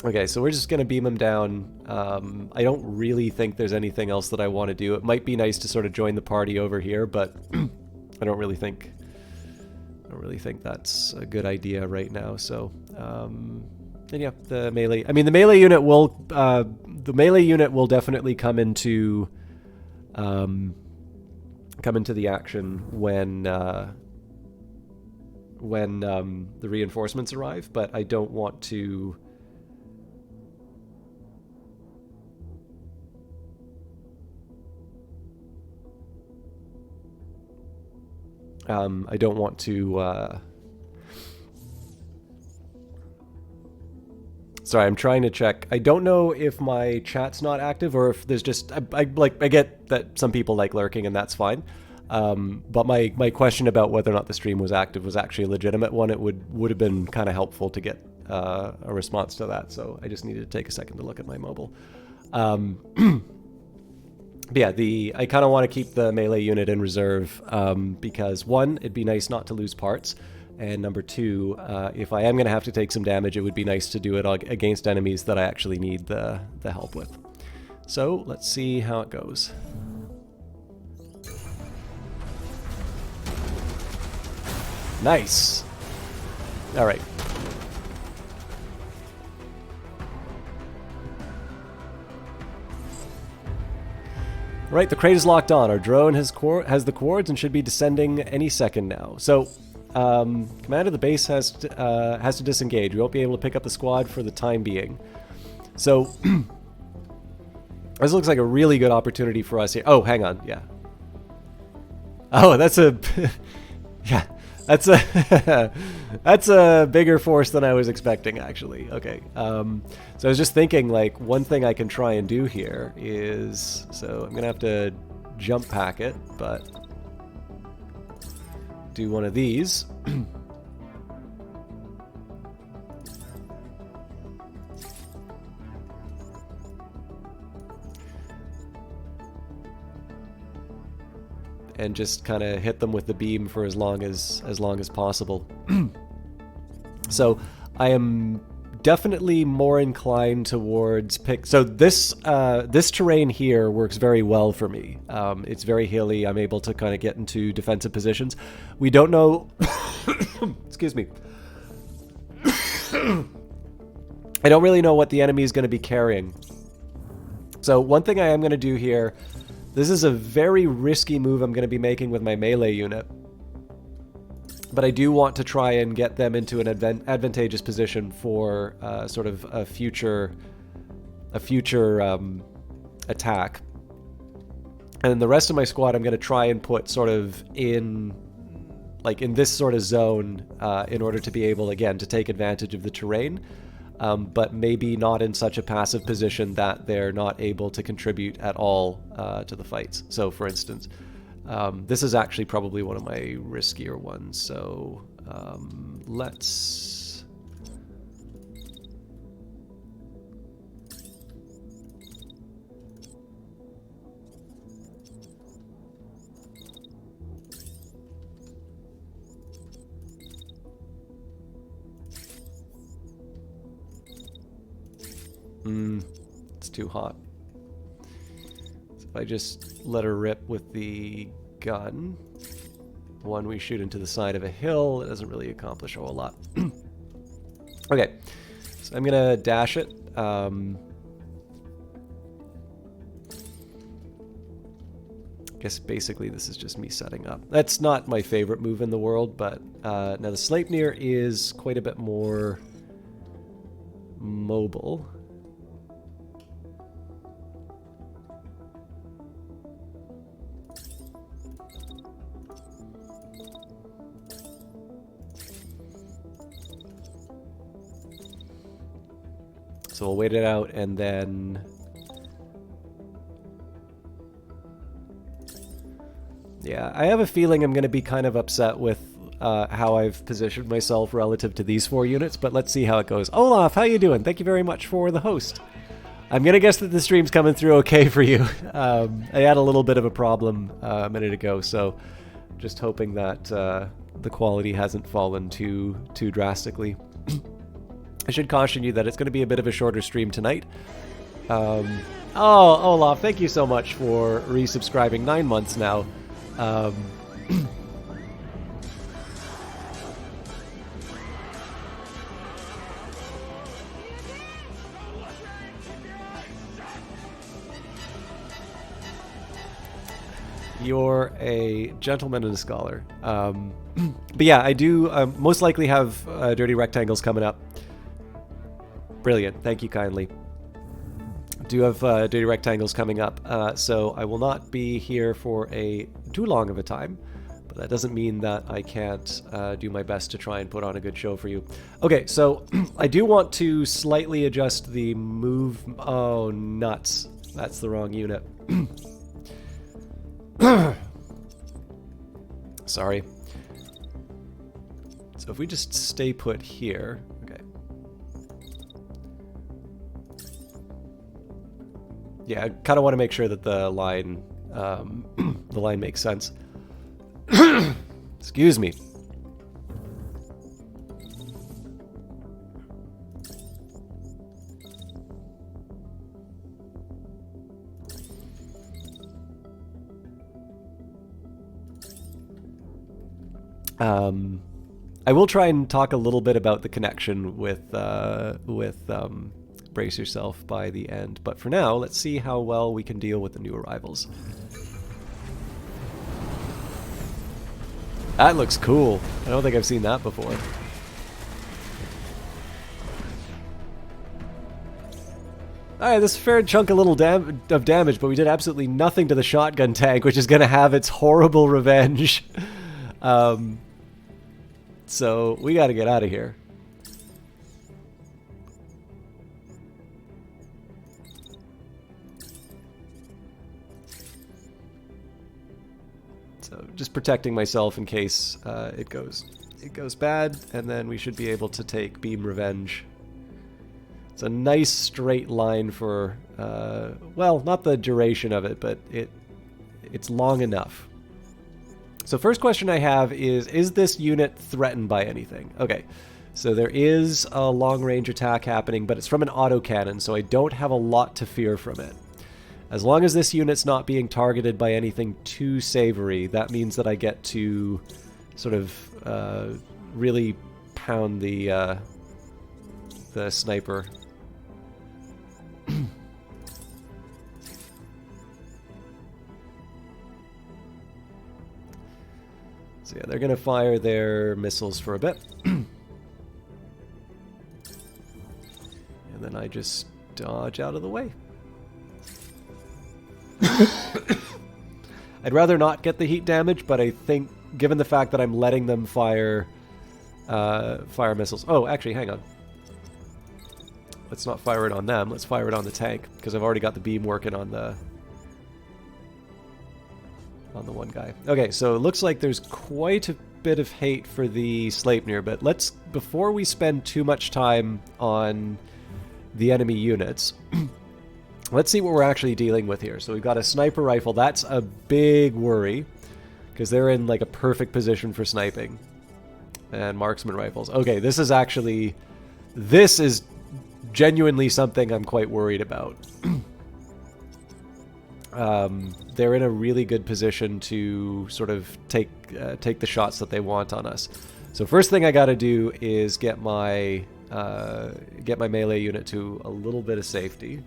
Okay, so we're just going to beam him down. I don't really think there's anything else that I want to do. It might be nice to sort of join the party over here, but I don't really think that's a good idea right now. So, and yeah, the melee. I mean, the melee unit will definitely come into the action when the reinforcements arrive. But I don't want to. I don't want to... Sorry, I'm trying to check. I don't know if my chat's not active or if there's just... I get that some people like lurking, and that's fine. But my question about whether or not the stream was active was actually a legitimate one. It would have been kind of helpful to get a response to that, so I just needed to take a second to look at my mobile. Yeah, I kind of want to keep the melee unit in reserve because, one, it'd be nice not to lose parts, and number two, if I am going to have to take some damage, it would be nice to do it against enemies that I actually need the help with. So let's see how it goes. Nice. All right. Right, the crate is locked on. Our drone has the cords and should be descending any second now. So, command of the base has to disengage. We won't be able to pick up the squad for the time being. So, this looks like a really good opportunity for us here. Oh, hang on, yeah. Oh, that's a... yeah, that's a... that's a bigger force than I was expecting, actually. Okay, so I was just thinking, like, one thing I can try and do here is... So, I'm gonna have to jump pack it, but... do one of these. And just kind of hit them with the beam for as long as possible. So I am definitely more inclined towards pick. So this terrain here works very well for me. It's very hilly. I'm able to kind of get into defensive positions. We don't know. Excuse me. I don't really know what the enemy is going to be carrying. So one thing I am going to do here. This is a very risky move I'm going to be making with my melee unit. But I do want to try and get them into an advantageous position for sort of a future attack. And then the rest of my squad I'm going to try and put sort of in this sort of zone in order to be able, again, to take advantage of the terrain. But maybe not in such a passive position that they're not able to contribute at all to the fights. So, for instance, this is actually probably one of my riskier ones. So, let's... it's too hot. So if I just let her rip with the gun, one we shoot into the side of a hill, it doesn't really accomplish a whole lot. Okay, so I'm gonna dash it. I guess basically this is just me setting up. That's not my favorite move in the world, but now the Sleipnir is quite a bit more mobile. So we'll wait it out and then... Yeah, I have a feeling I'm going to be kind of upset with how I've positioned myself relative to these four units, but let's see how it goes. Olaf, how you doing? Thank you very much for the host. I'm going to guess that the stream's coming through okay for you. I had a little bit of a problem a minute ago, so just hoping that the quality hasn't fallen too drastically. I should caution you that it's going to be a bit of a shorter stream tonight. Oh, Olaf, thank you so much for resubscribing. 9 months now. You're a gentleman and a scholar. But yeah, I do most likely have Dirty Rectangles coming up. Brilliant. Thank you kindly. Do have Dirty Rectangles coming up, so I will not be here for too long of a time. But that doesn't mean that I can't do my best to try and put on a good show for you. Okay, so I do want to slightly adjust the move. Oh, nuts. That's the wrong unit. Sorry. So if we just stay put here. Okay. Yeah, I kind of want to make sure that the line makes sense. Excuse me. I will try and talk a little bit about the connection with Brace Yourself by the end, but for now, let's see how well we can deal with the new arrivals. That looks cool. I don't think I've seen that before. Alright, this fair chunk of damage, but we did absolutely nothing to the shotgun tank, which is going to have its horrible revenge. So we got to get out of here. So just protecting myself in case it goes bad, and then we should be able to take beam revenge. It's a nice straight line for well, not the duration of it, but it's long enough. So first question I have is this unit threatened by anything? Okay, so there is a long-range attack happening, but it's from an autocannon, so I don't have a lot to fear from it. As long as this unit's not being targeted by anything too savory, that means that I get to sort of really pound the sniper. So yeah, they're going to fire their missiles for a bit. And then I just dodge out of the way. I'd rather not get the heat damage, but I think, given the fact that I'm letting them fire missiles... Oh, actually, hang on. Let's not fire it on them. Let's fire it on the tank, because I've already got the beam working on the one guy. Okay, so it looks like there's quite a bit of hate for the Sleipnir, but let's, before we spend too much time on the enemy units, let's see what we're actually dealing with here. So we've got a sniper rifle. That's a big worry, because they're in like a perfect position for sniping. And marksman rifles. Okay, this is genuinely something I'm quite worried about. They're in a really good position to sort of take the shots that they want on us. So first thing I got to do is get my melee unit to a little bit of safety.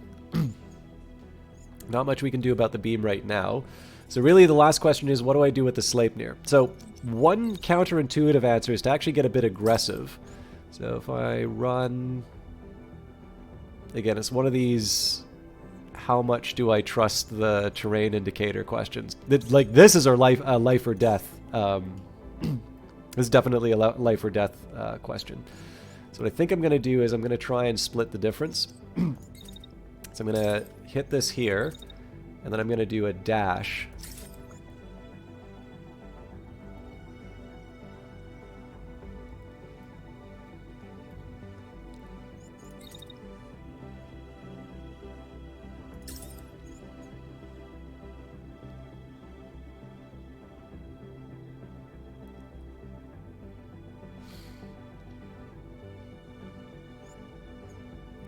Not much we can do about the beam right now. So really the last question is, what do I do with the Sleipnir? So one counterintuitive answer is to actually get a bit aggressive. So if I run... Again, it's one of these... How much do I trust the terrain indicator questions? Like, this is our life or death. This is definitely a life or death question. So what I think I'm going to do is I'm going to try and split the difference. So I'm going to hit this here, and then I'm going to do a dash.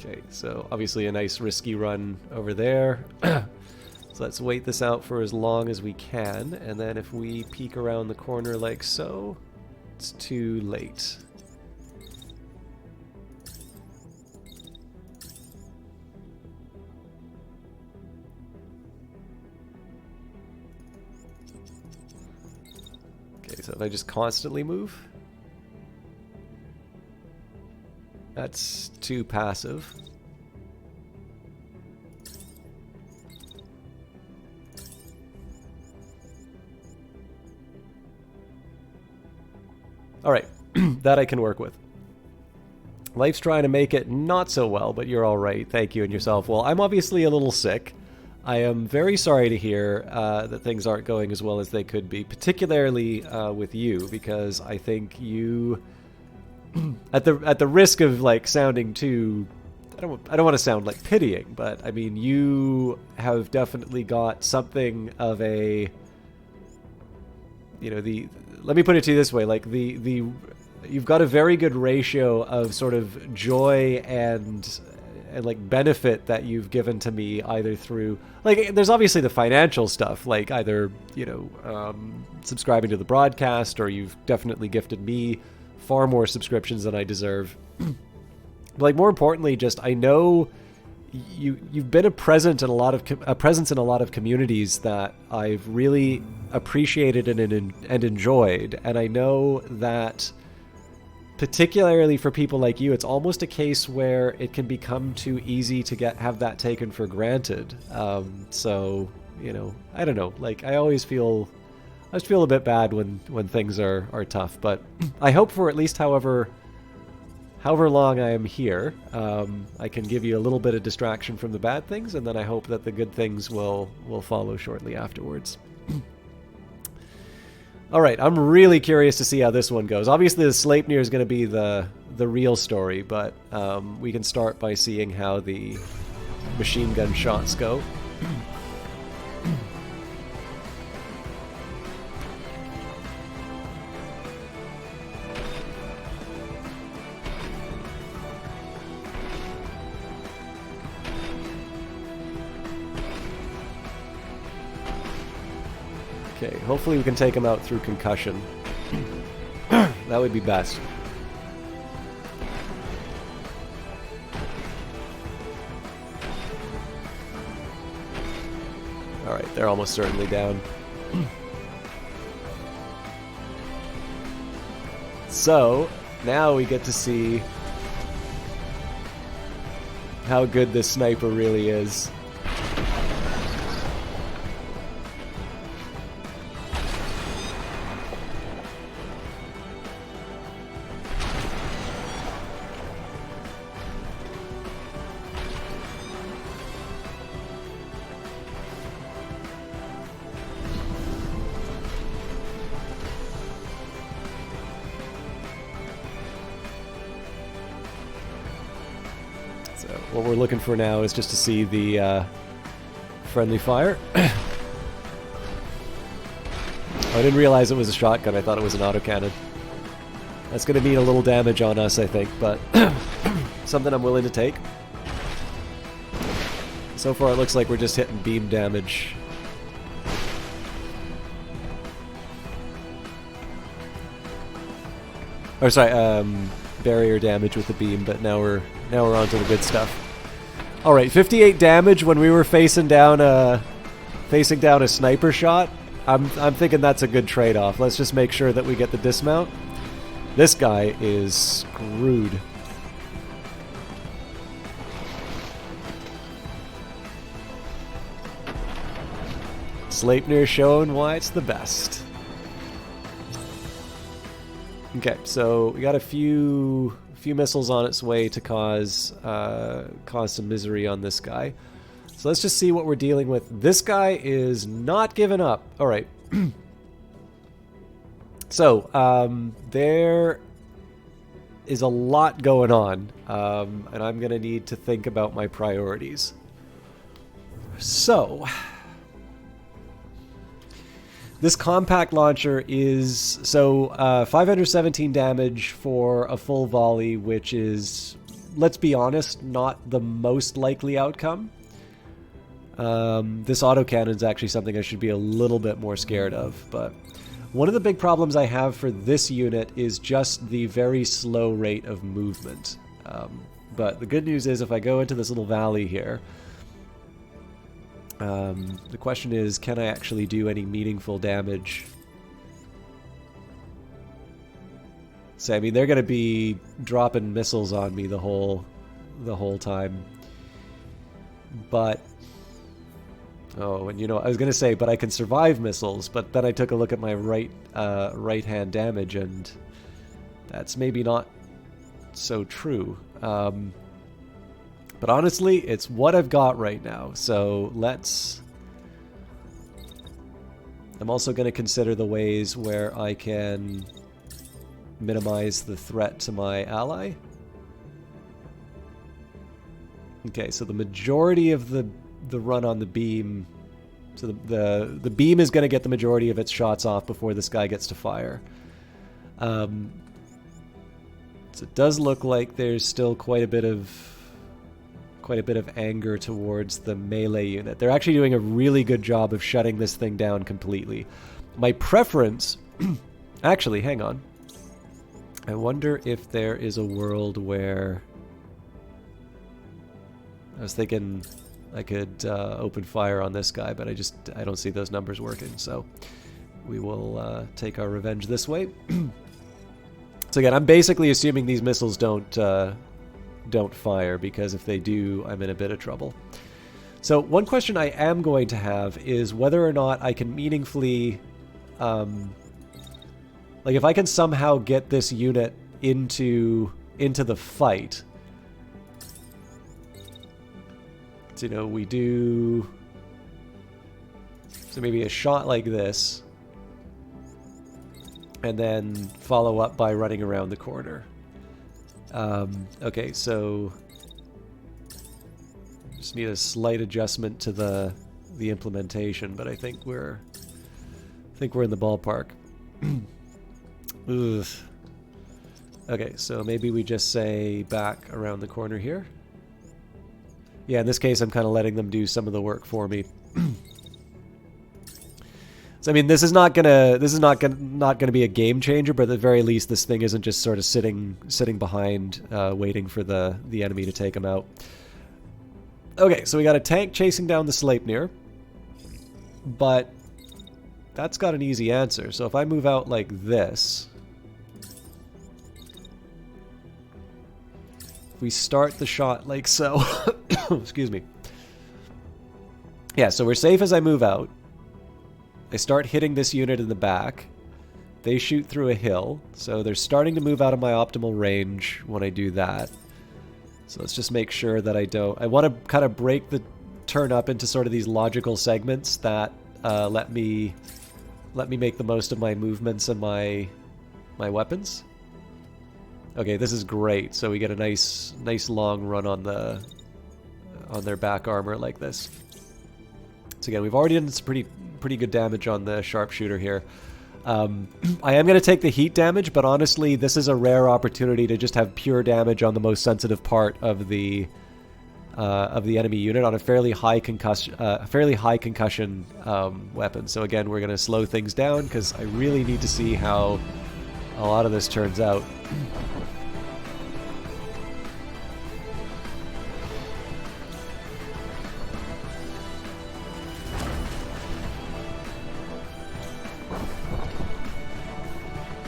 Okay, so obviously a nice risky run over there. So let's wait this out for as long as we can, and then if we peek around the corner like so, it's too late. Okay, so if I just constantly move, that's too passive. All right, that I can work with. Life's trying to make it not so well, but you're all right. Thank you, and yourself. Well, I'm obviously a little sick. I am very sorry to hear that things aren't going as well as they could be, particularly with you, because I think you, at the risk of like sounding too, I don't want to sound like pitying, but I mean you have definitely got something of a, you know, let me put it to you this way, like you've got a very good ratio of sort of joy and like benefit that you've given to me, either through, like, there's obviously the financial stuff, like either, you know, subscribing to the broadcast, or you've definitely gifted me far more subscriptions than I deserve. But like, more importantly, just I know you've been a presence in a lot of communities that I've really appreciated and enjoyed, and I know that, particularly for people like you, it's almost a case where it can become too easy to have that taken for granted. So, you know, I don't know. Like, I just feel a bit bad when things are tough. But I hope for at least however long I am here, I can give you a little bit of distraction from the bad things, and then I hope that the good things will follow shortly afterwards. All right, I'm really curious to see how this one goes. Obviously, the Sleipnir is going to be the real story, but we can start by seeing how the machine gun shots go. Okay, hopefully we can take him out through concussion. That would be best. Alright, they're almost certainly down. So, now we get to see how good this sniper really is. What we're looking for now is just to see the friendly fire. Oh, I didn't realize it was a shotgun. I thought it was an autocannon. That's going to mean a little damage on us, I think, but something I'm willing to take. So far it looks like we're just hitting beam damage. Or sorry, barrier damage with the beam, but now we're on to the good stuff. All right, 58 damage when we were facing down a sniper shot. I'm thinking that's a good trade-off. Let's just make sure that we get the dismount. This guy is screwed. Sleipnir showing why it's the best. Okay, so we got a few missiles on its way to cause some misery on this guy. So let's just see what we're dealing with. This guy is not giving up. All right. So there is a lot going on, and I'm going to need to think about my priorities. So this compact launcher is 517 damage for a full volley, which is, let's be honest, not the most likely outcome. This autocannon is actually something I should be a little bit more scared of, but one of the big problems I have for this unit is just the very slow rate of movement. But the good news is, if I go into this little valley here, the question is, can I actually do any meaningful damage? So I mean, they're going to be dropping missiles on me the whole time. But oh, and you know, I was going to say, but I can survive missiles. But then I took a look at my right hand damage, and that's maybe not so true. But honestly, it's what I've got right now. So let's... I'm also going to consider the ways where I can minimize the threat to my ally. Okay, so the majority of the run on the beam... So the beam is going to get the majority of its shots off before this guy gets to fire. So it does look like there's still quite a bit of anger towards the melee unit. They're actually doing a really good job of shutting this thing down completely. My preference... Actually, hang on. I wonder if there is a world where... I was thinking I could open fire on this guy, but I don't see those numbers working, so we will take our revenge this way. So again, I'm basically assuming these missiles don't fire, because if they do, I'm in a bit of trouble. So one question I am going to have is whether or not I can meaningfully, like if I can somehow get this unit into the fight. So, you know, we do, so maybe a shot like this, and then follow up by running around the corner. Okay, so just need a slight adjustment to the implementation, but I think we're in the ballpark. Ugh. Okay, so maybe we just say back around the corner here. Yeah, in this case, I'm kind of letting them do some of the work for me. So I mean, this is not gonna be a game changer, but at the very least, this thing isn't just sort of sitting behind, waiting for the enemy to take him out. Okay, so we got a tank chasing down the Sleipnir, but that's got an easy answer. So if I move out like this, if we start the shot like so, excuse me. Yeah, so we're safe as I move out. I start hitting this unit in the back. They shoot through a hill, so they're starting to move out of my optimal range when I do that. So let's just make sure that I don't... I want to kind of break the turn up into sort of these logical segments that let me make the most of my movements and my weapons. Okay, this is great. So we get a nice long run on their back armor like this. So again, we've already done some pretty good damage on the sharpshooter here. I am going to take the heat damage, but honestly, this is a rare opportunity to just have pure damage on the most sensitive part of the enemy unit on a fairly high concussion weapon. So again, we're going to slow things down because I really need to see how a lot of this turns out.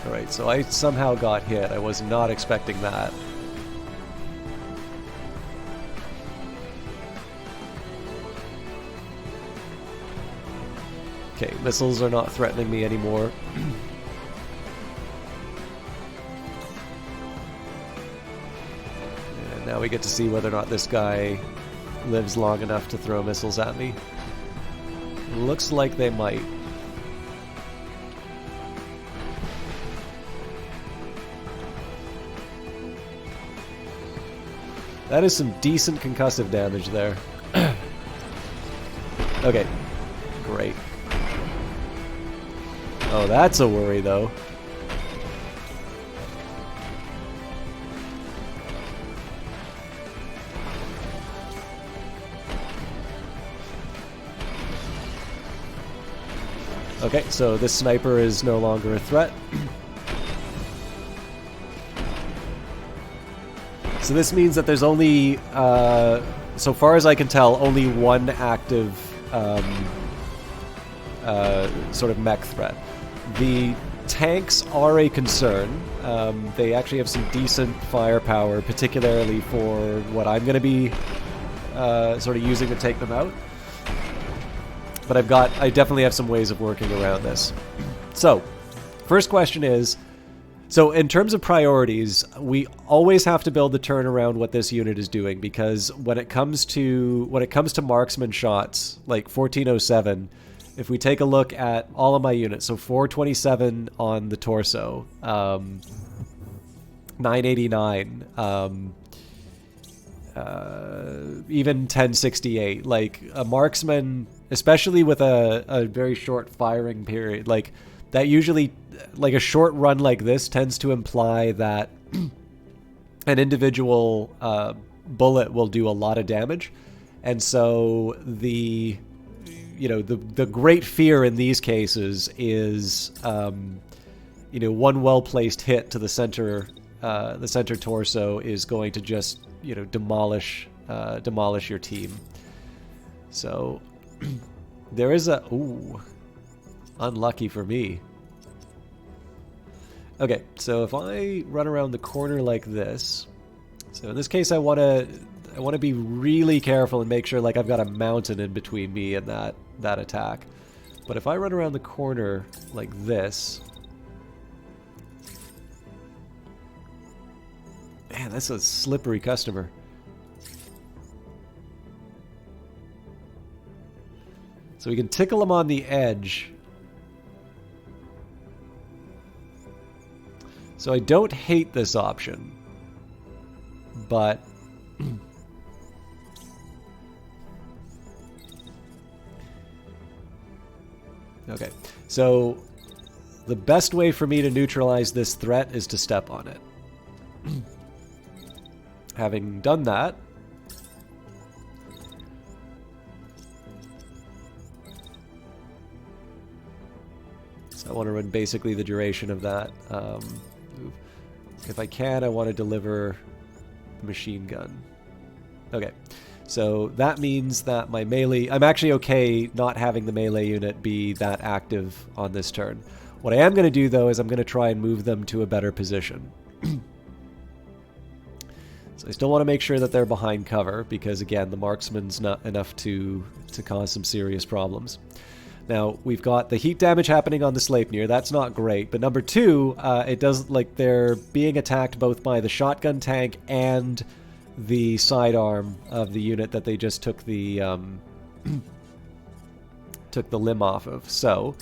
Alright, so I somehow got hit. I was not expecting that. Okay, missiles are not threatening me anymore. And now we get to see whether or not this guy lives long enough to throw missiles at me. Looks like they might. That is some decent concussive damage there. Okay, great. Oh, that's a worry, though. Okay, so this sniper is no longer a threat. So this means that there's only, so far as I can tell, only one active sort of mech threat. The tanks are a concern. They actually have some decent firepower, particularly for what I'm going to be sort of using to take them out. But I definitely have some ways of working around this. So, first question is, So in terms of priorities, we always have to build the turn around what this unit is doing, because when it comes to marksman shots, like 1407, if we take a look at all of my units, so 427 on the torso, 989, even 1068, like a marksman, especially with a very short firing period, like that usually, like a short run like this tends to imply that an individual bullet will do a lot of damage. And so the great fear in these cases is, one well-placed hit to the center torso is going to just, demolish your team. So there is a, ooh, unlucky for me. Okay, so if I run around the corner like this, so in this case I want to be really careful and make sure like I've got a mountain in between me and that attack. But if I run around the corner like this, man, that's a slippery customer. So we can tickle him on the edge. So I don't hate this option, but okay, so the best way for me to neutralize this threat is to step on it. Having done that, so I want to run basically the duration of that. If I can, I want to deliver the machine gun. Okay, so that means that my melee... I'm actually okay not having the melee unit be that active on this turn. What I am going to do, though, is I'm going to try and move them to a better position. So I still want to make sure that they're behind cover, because, again, the marksman's not enough to cause some serious problems. Now, we've got the heat damage happening on the Sleipnir. That's not great. But number two, it does, like, they're being attacked both by the shotgun tank and the sidearm of the unit that they just took the took the limb off of. So,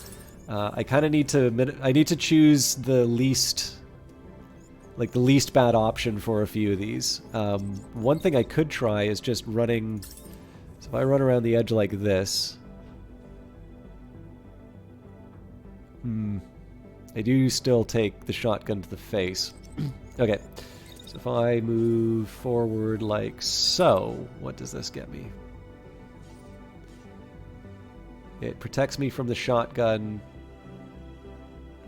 I kind of need to choose the least bad option for a few of these. One thing I could try is just running. So if I run around the edge like this. I do still take the shotgun to the face. Okay, so if I move forward like so, what does this get me? It protects me from the shotgun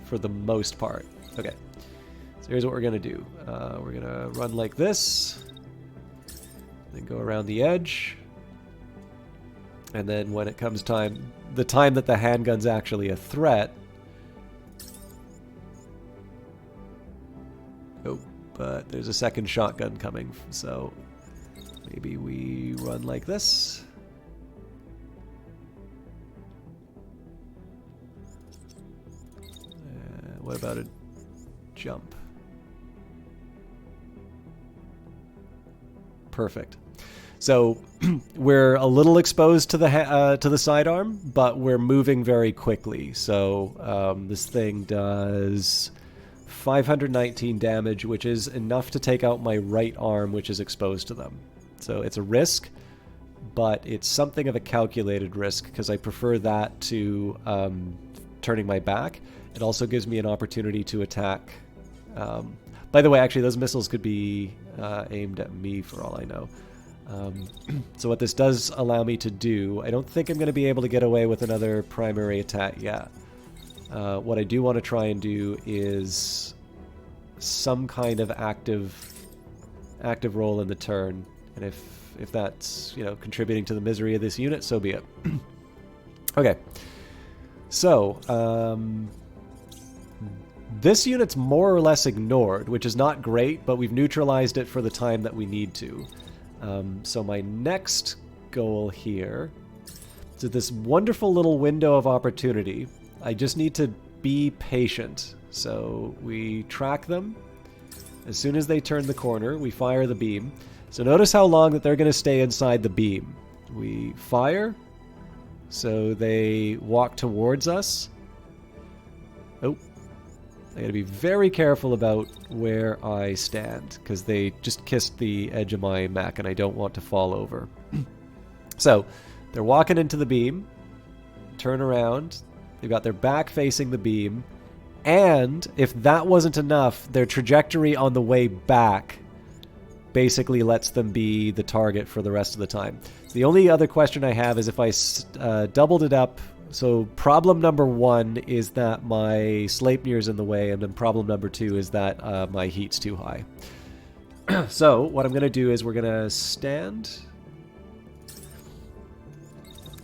for the most part. Okay, so here's what we're going to do. We're going to run like this, then go around the edge, and then when it comes time, the time that the handgun's actually a threat, but there's a second shotgun coming, so maybe we run like this. What about a jump? Perfect. So we're a little exposed to the sidearm, but we're moving very quickly. So this thing does 519 damage, which is enough to take out my right arm, which is exposed to them. So it's a risk, but it's something of a calculated risk, because I prefer that to turning my back. It also gives me an opportunity to attack. By the way, actually, those missiles could be aimed at me for all I know. So what this does allow me to do, I don't think I'm going to be able to get away with another primary attack yet. What I do want to try and do is some kind of active role in the turn, and if that's, contributing to the misery of this unit, so be it. Okay, so this unit's more or less ignored, which is not great, but we've neutralized it for the time that we need to. So my next goal here is this wonderful little window of opportunity. I just need to be patient. So we track them. As soon as they turn the corner, we fire the beam. So notice how long that they're going to stay inside the beam. We fire. So they walk towards us. Oh. I gotta be very careful about where I stand, because they just kissed the edge of my mech and I don't want to fall over. So, they're walking into the beam, turn around, they've got their back facing the beam, and if that wasn't enough, their trajectory on the way back basically lets them be the target for the rest of the time. The only other question I have is if I doubled it up. So problem number 1 is that my Sleipnir's in the way, and then problem number 2 is that my heat's too high. So what I'm going to do is we're going to stand,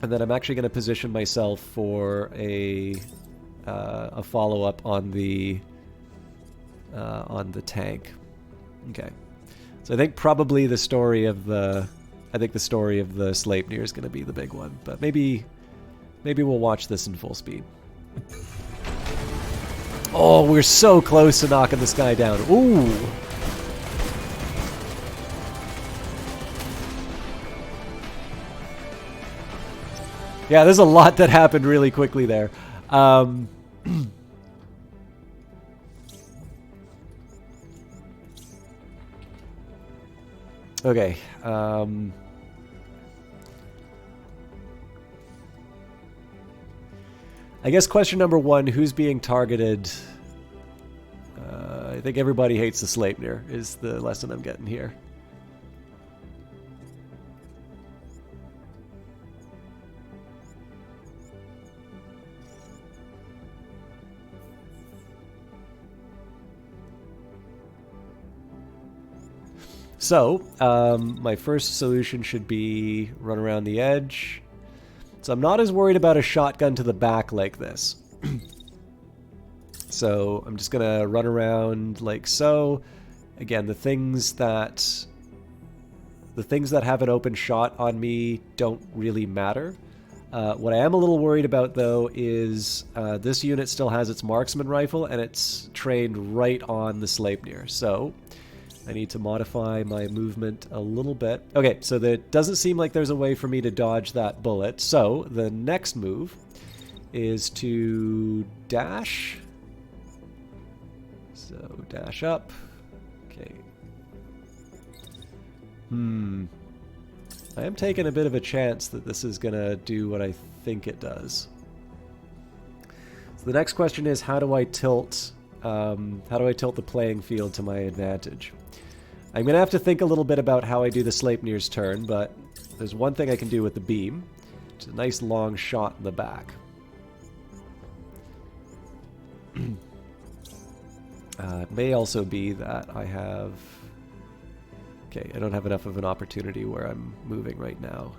and then I'm actually going to position myself for a follow-up on the tank. Okay. So I think probably the story of the Sleipnir is going to be the big one, but maybe we'll watch this in full speed. Oh, we're so close to knocking this guy down. Ooh. Yeah, there's a lot that happened really quickly there. Okay. I guess question number 1, who's being targeted? I think everybody hates the Sleipnir, is the lesson I'm getting here. So, my first solution should be run around the edge. So I'm not as worried about a shotgun to the back like this. So I'm just going to run around like so. Again, the things that have an open shot on me don't really matter. What I am a little worried about, though, is this unit still has its marksman rifle, and it's trained right on the Sleipnir. So I need to modify my movement a little bit. Okay, so there doesn't seem like there's a way for me to dodge that bullet. So the next move is to dash. So dash up. Okay. I am taking a bit of a chance that this is going to do what I think it does. So the next question is, how do I tilt the playing field to my advantage? I'm going to have to think a little bit about how I do the Sleipnir's turn, but there's one thing I can do with the beam. It's a nice long shot in the back. It may also be that I have... Okay, I don't have enough of an opportunity where I'm moving right now.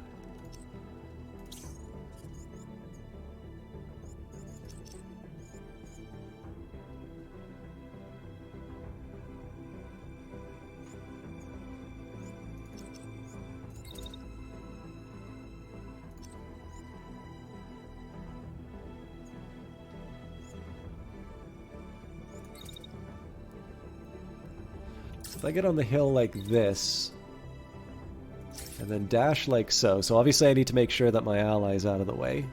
If I get on the hill like this, and then dash like so, so obviously I need to make sure that my ally's out of the way.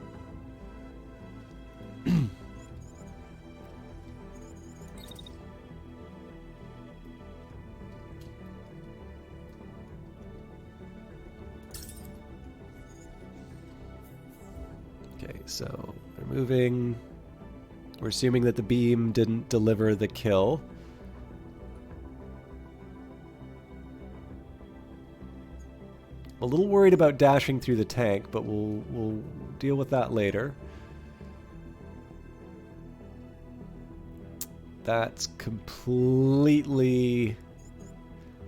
Okay, so we're moving. We're assuming that the beam didn't deliver the kill. A little worried about dashing through the tank, but we'll deal with that later. That's completely...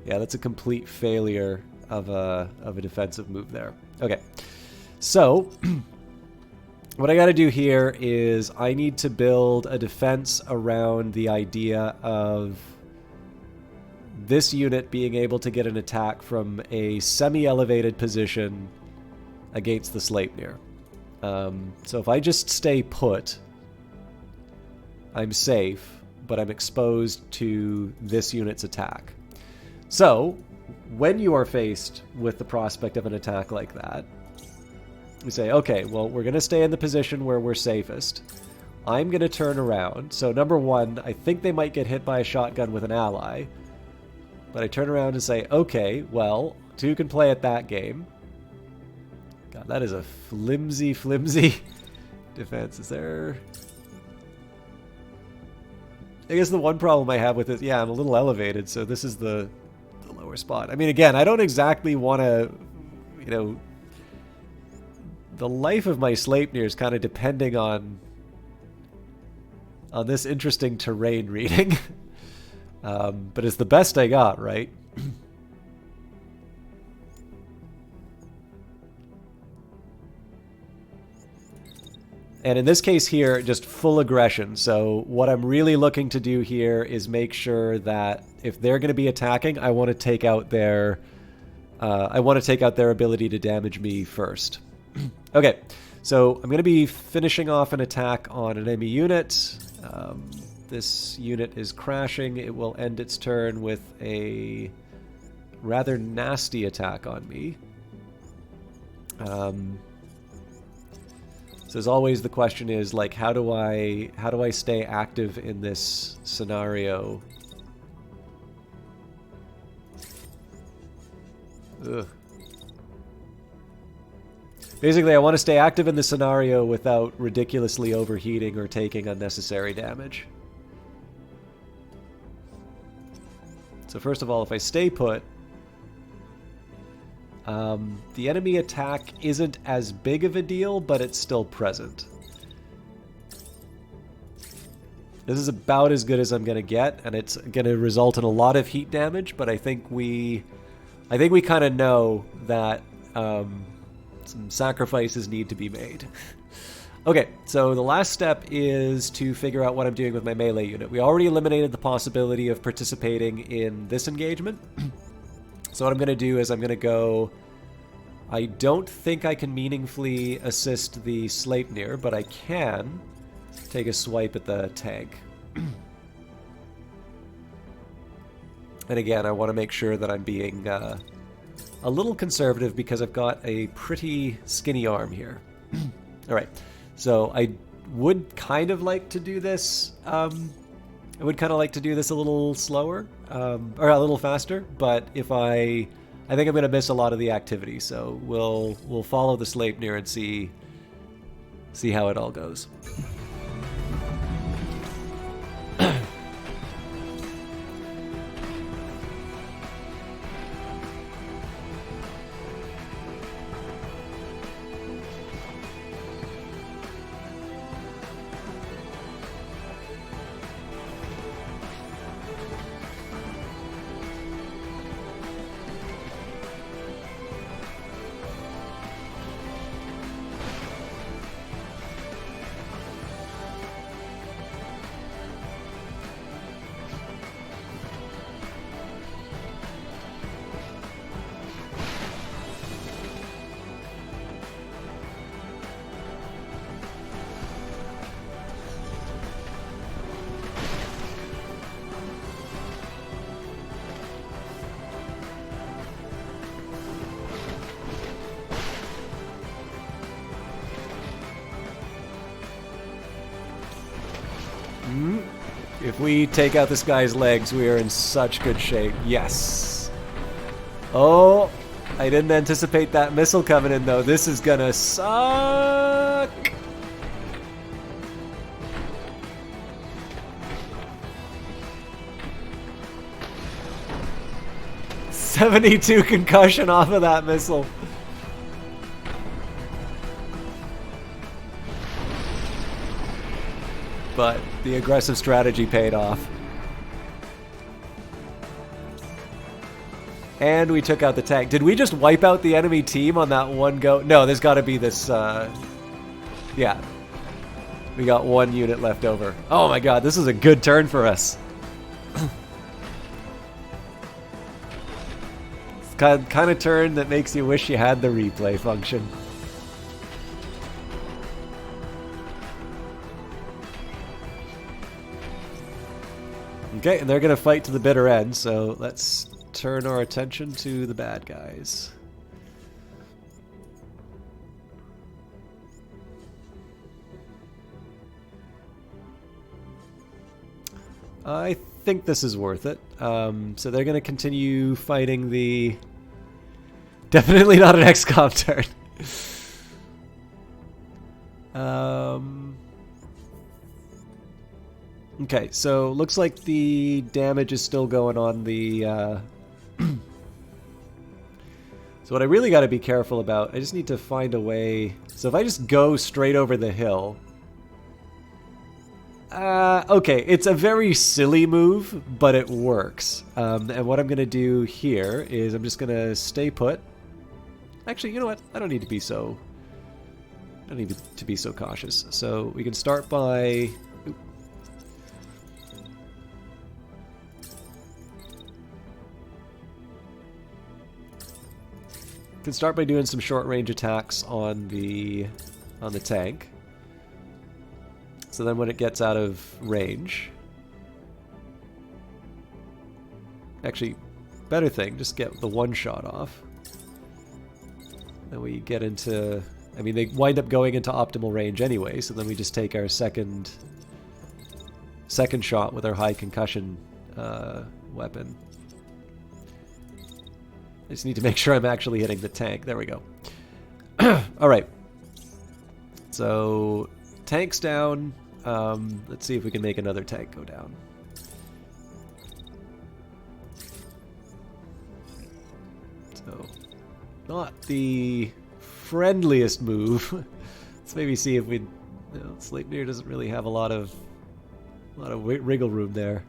Yeah, that's a complete failure of a defensive move there. Okay, so what I got to do here is I need to build a defense around the idea of this unit being able to get an attack from a semi-elevated position against the Sleipnir. So if I just stay put, I'm safe, but I'm exposed to this unit's attack. So, when you are faced with the prospect of an attack like that, we say, okay, well, we're going to stay in the position where we're safest. I'm going to turn around. So, number one, I think they might get hit by a shotgun with an ally. But I turn around and say, okay, well, two can play at that game. God, that is a flimsy, flimsy defense. Is there... I guess the one problem I have with it, yeah, I'm a little elevated, so this is the lower spot. I mean, again, I don't exactly want to, you know... The life of my Sleipnir is kind of depending on this interesting terrain reading. But it's the best I got, right? And in this case here, just full aggression. So what I'm really looking to do here is make sure that if they're going to be attacking, I want to take out their ability to damage me first. Okay, so I'm going to be finishing off an attack on an enemy unit. This unit is crashing. It will end its turn with a rather nasty attack on me. So as always, the question is, like, how do I stay active in this scenario? Ugh. Basically, I want to stay active in the scenario without ridiculously overheating or taking unnecessary damage. So first of all, if I stay put, the enemy attack isn't as big of a deal, but it's still present. This is about as good as I'm going to get, and it's going to result in a lot of heat damage, but I think we kind of know that some sacrifices need to be made. Okay, so the last step is to figure out what I'm doing with my melee unit. We already eliminated the possibility of participating in this engagement. So what I'm going to do is I'm going to go... I don't think I can meaningfully assist the Sleipnir, but I can take a swipe at the tank. And again, I want to make sure that I'm being a little conservative because I've got a pretty skinny arm here. Alright, so I would kind of like to do this... I would kind of like to do this a little slower, or a little faster, but if I think I'm going to miss a lot of the activity, so we'll follow the Sleipnir and see how it all goes. If we take out this guy's legs, we are in such good shape. Yes. Oh, I didn't anticipate that missile coming in, though. This is gonna suck. "72 concussion off of that missile. But the aggressive strategy paid off. And we took out the tank. Did we just wipe out the enemy team on that one go? No, there's got to be this... yeah. We got one unit left over. Oh my god, this is a good turn for us. It's kind of turn that makes you wish you had the replay function. Okay, and they're going to fight to the bitter end, so let's turn our attention to the bad guys. I think this is worth it. So they're going to continue fighting the... Definitely not an XCOM turn. Okay, so looks like the damage is still going on the... So what I really got to be careful about, I just need to find a way... So if I just go straight over the hill... okay, it's a very silly move, but it works. And what I'm going to do here is I'm just going to stay put. Actually, you know what? I don't need to be so... I don't need to be so cautious. So we can start by... Can start by doing some short-range attacks on the tank. So then when it gets out of range... Actually, better thing, just get the one shot off. Then we get into... I mean, they wind up going into optimal range anyway, so then we just take our second shot with our high concussion weapon. I just need to make sure I'm actually hitting the tank. There we go. Alright. So, tank's down. Let's see if we can make another tank go down. So, not the friendliest move. Let's maybe see if we... You know, Sleipnir doesn't really have a lot of wriggle room there.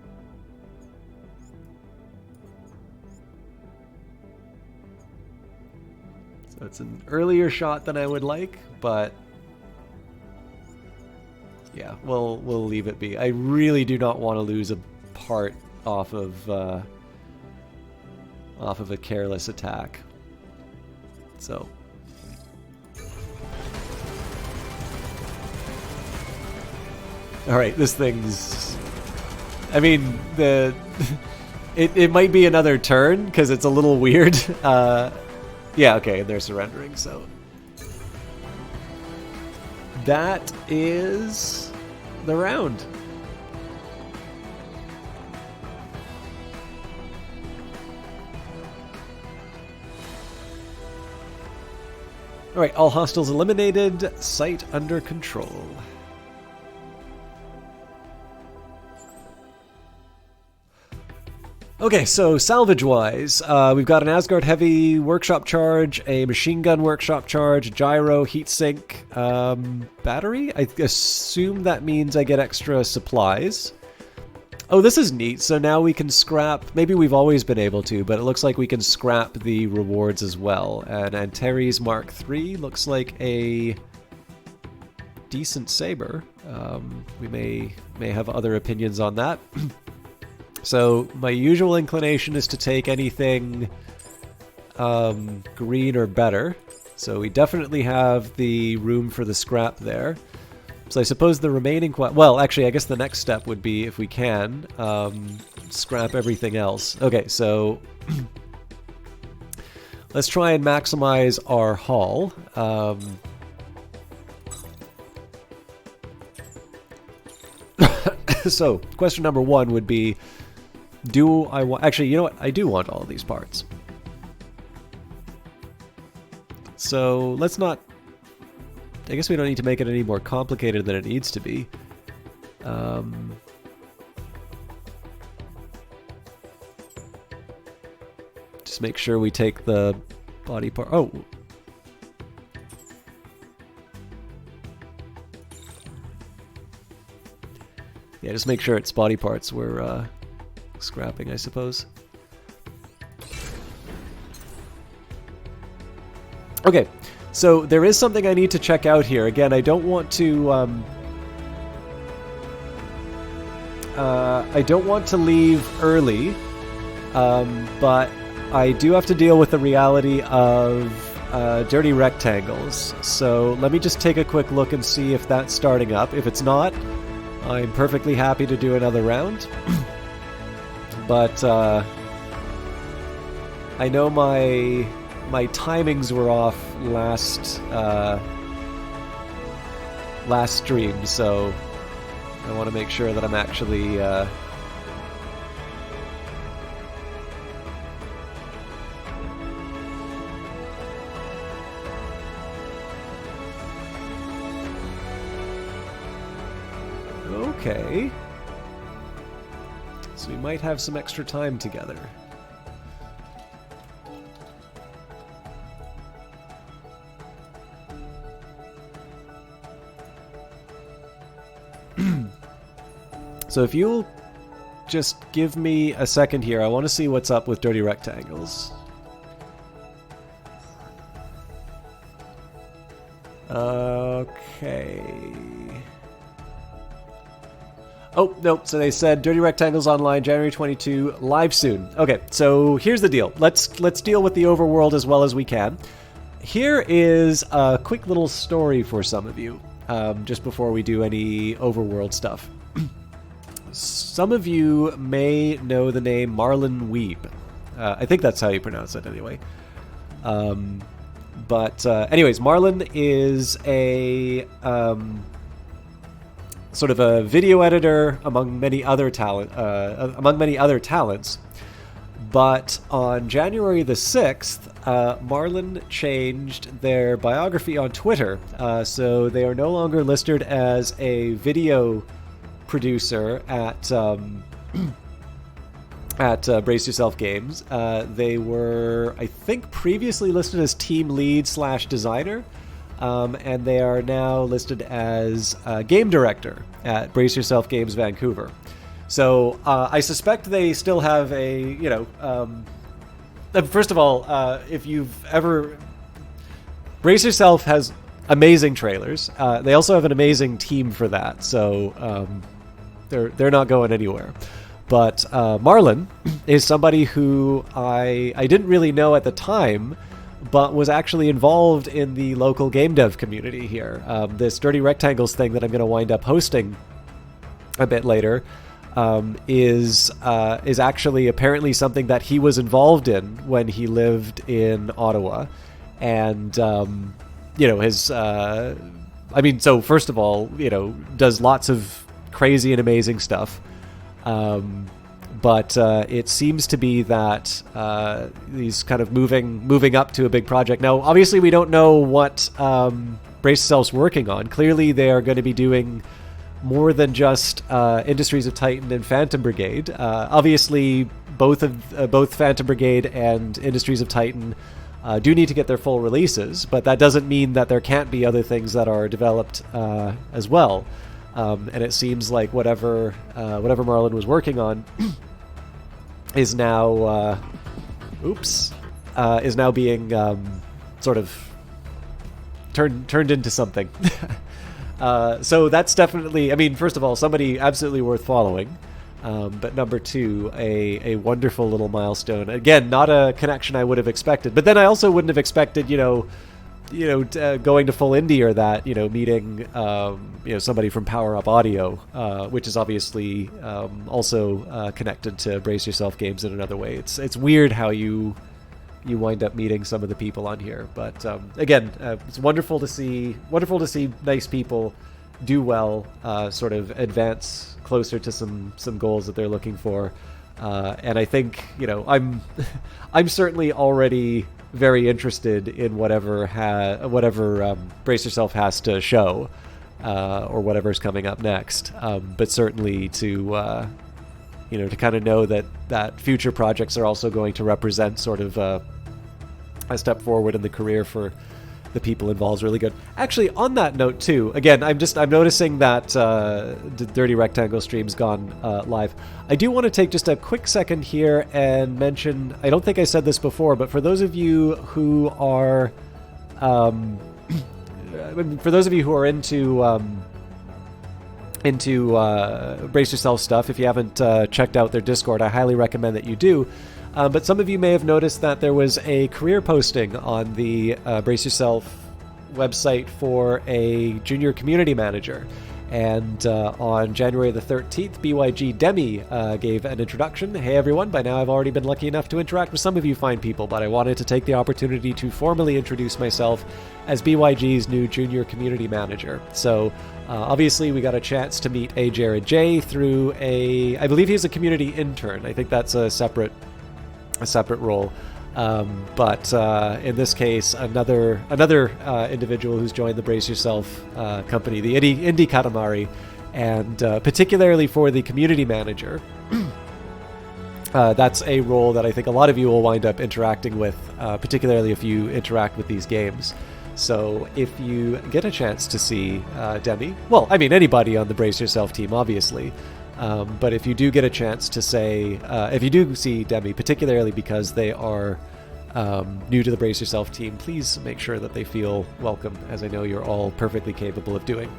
So it's an earlier shot than I would like, but yeah, we'll leave it be. I really do not want to lose a part off of a careless attack. So all right, this thing's... I mean, it might be another turn because it's a little weird. Yeah, okay, they're surrendering, so... That is the round. Alright, all hostiles eliminated, site under control. Okay, so salvage-wise, we've got an Asgard Heavy workshop charge, a machine gun workshop charge, a gyro, heatsink, battery? I assume that means I get extra supplies. Oh, this is neat. So now we can scrap... Maybe we've always been able to, but it looks like we can scrap the rewards as well. And Antares Mark III looks like a decent saber. We may have other opinions on that. So my usual inclination is to take anything green or better. So we definitely have the room for the scrap there. So I suppose the remaining... Well, actually, I guess the next step would be, if we can, scrap everything else. Okay, so let's try and maximize our haul. So, question number one would be... Do I want... Actually, you know what? I do want all of these parts. So, let's not... I guess we don't need to make it any more complicated than it needs to be. Just make sure we take the body part... Oh! Yeah, just make sure it's body parts we're scrapping, I suppose. Okay, so there is something I need to check out here. Again, I don't want to leave early, but I do have to deal with the reality of dirty rectangles. So let me just take a quick look and see if that's starting up. If it's not, I'm perfectly happy to do another round. but I know my timings were off last stream, so I want to make sure that I'm actually okay. So we might have some extra time together. So if you'll just give me a second here, I want to see what's up with Dirty Rectangles. Okay. Oh, no, so they said Dirty Rectangles Online, January 22, live soon. Okay, so here's the deal. Let's deal with the overworld as well as we can. Here is a quick little story for some of you, just before we do any overworld stuff. Some of you may know the name Marlon Weeb. I think that's how you pronounce it anyway. Anyways, Marlon is a sort of a video editor among many other talents. But on January the 6th, Marlon changed their biography on Twitter. So they are no longer listed as a video producer at Brace Yourself Games. They were, I think, previously listed as team lead / designer, and they are now listed as game director at Brace Yourself Games Vancouver. So I suspect they still have a, first of all, if you've ever... Brace Yourself has amazing trailers. They also have an amazing team for that, so they're not going anywhere. But Marlon is somebody who I didn't really know at the time, but was actually involved in the local game dev community here. This Dirty Rectangles thing that I'm going to wind up hosting a bit later is actually apparently something that he was involved in when he lived in Ottawa. And, so first of all, does lots of crazy and amazing stuff. But it seems to be that he's kind of moving up to a big project. Now, obviously, we don't know what Brace Yourself's working on. Clearly, they are going to be doing more than just Industries of Titan and Phantom Brigade. Obviously, both Phantom Brigade and Industries of Titan do need to get their full releases, but that doesn't mean that there can't be other things that are developed as well. And it seems like whatever Marlon was working on is now being sort of turned into something. So that's definitely, first of all, somebody absolutely worth following. But number two, a wonderful little milestone. Again, not a connection I would have expected. But then I also wouldn't have expected, going to full indie or that, meeting, somebody from Power Up Audio, which is obviously also connected to Brace Yourself Games in another way. It's weird how you wind up meeting some of the people on here, but again, it's wonderful to see nice people do well, sort of advance closer to some goals that they're looking for, and I think I'm certainly already very interested in whatever Brace Yourself has to show, or whatever's coming up next. But certainly to kind of know that future projects are also going to represent sort of a step forward in the career for the people involved is really good. Actually, on that note too, again, I'm noticing that the Dirty Rectangle stream's gone live. I do want to take just a quick second here and mention, I don't think I said this before, but for those of you who are into Brace Yourself stuff, if you haven't checked out their Discord, I highly recommend that you do. But some of you may have noticed that there was a career posting on the Brace Yourself website for a junior community manager. And on January the 13th, BYG Demi gave an introduction. Hey everyone, by now I've already been lucky enough to interact with some of you fine people, but I wanted to take the opportunity to formally introduce myself as BYG's new junior community manager. So obviously we got a chance to meet A. Jared J through I believe he's a community intern. I think that's a separate role. But in this case, another individual who's joined the Brace Yourself company, the Indie Katamari, and particularly for the community manager, that's a role that I think a lot of you will wind up interacting with, particularly if you interact with these games. So if you get a chance to see Demi, well, I mean anybody on the Brace Yourself team, obviously. But if you do get a chance to say, if you do see Demi, particularly because they are new to the Brace Yourself team, please make sure that they feel welcome, as I know you're all perfectly capable of doing.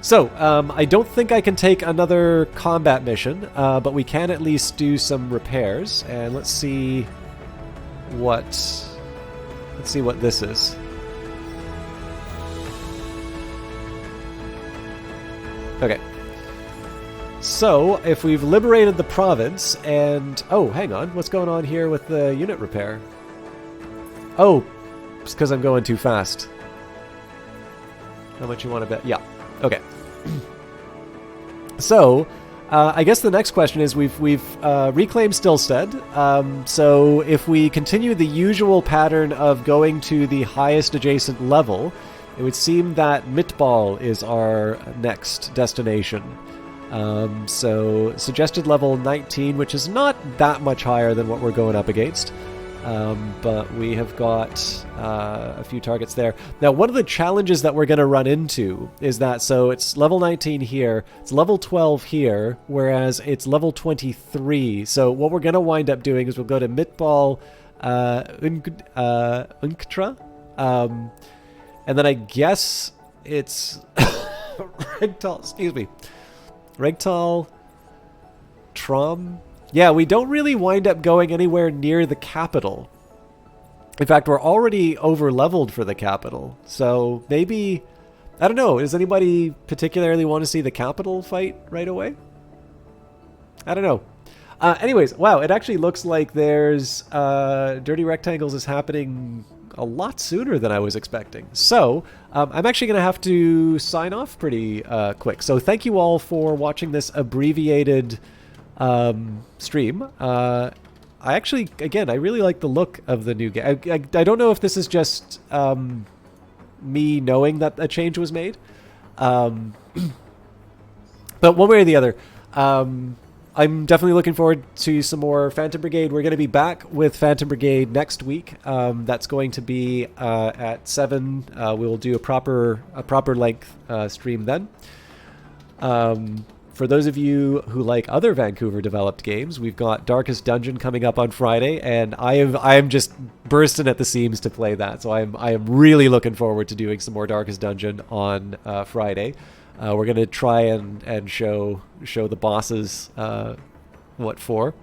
So, I don't think I can take another combat mission, but we can at least do some repairs, and let's see what this is. Okay. So, if we've liberated the province, and... Oh, hang on. What's going on here with the unit repair? Oh, it's because I'm going too fast. How much you want to bet? Yeah. Okay. So, I guess the next question is we've reclaimed Stillstead. So, if we continue the usual pattern of going to the highest adjacent level, it would seem that Mitbal is our next destination. So suggested level 19, which is not that much higher than what we're going up against, but we have got a few targets there. Now, one of the challenges that we're going to run into is that, so it's level 19 here, it's level 12 here, whereas it's level 23. So what we're going to wind up doing is we'll go to Mitbal Unktra, and then I guess it's Regtal, excuse me. Regtal, Trom. Yeah, we don't really wind up going anywhere near the capital. In fact, we're already over-leveled for the capital. So maybe, I don't know, does anybody particularly want to see the capital fight right away? I don't know. Anyways, wow, it actually looks like there's Dirty Rectangles is happening a lot sooner than I was expecting. So, I'm actually going to have to sign off pretty quick. So thank you all for watching this abbreviated stream. I actually, again, I really like the look of the new game. I don't know if this is just me knowing that a change was made. But one way or the other, I'm definitely looking forward to some more Phantom Brigade. We're going to be back with Phantom Brigade next week. That's going to be at 7. We'll do a proper length stream then. For those of you who like other Vancouver developed games, we've got Darkest Dungeon coming up on Friday, and I am just bursting at the seams to play that. So I am really looking forward to doing some more Darkest Dungeon on Friday. We're going to try and show the bosses what for.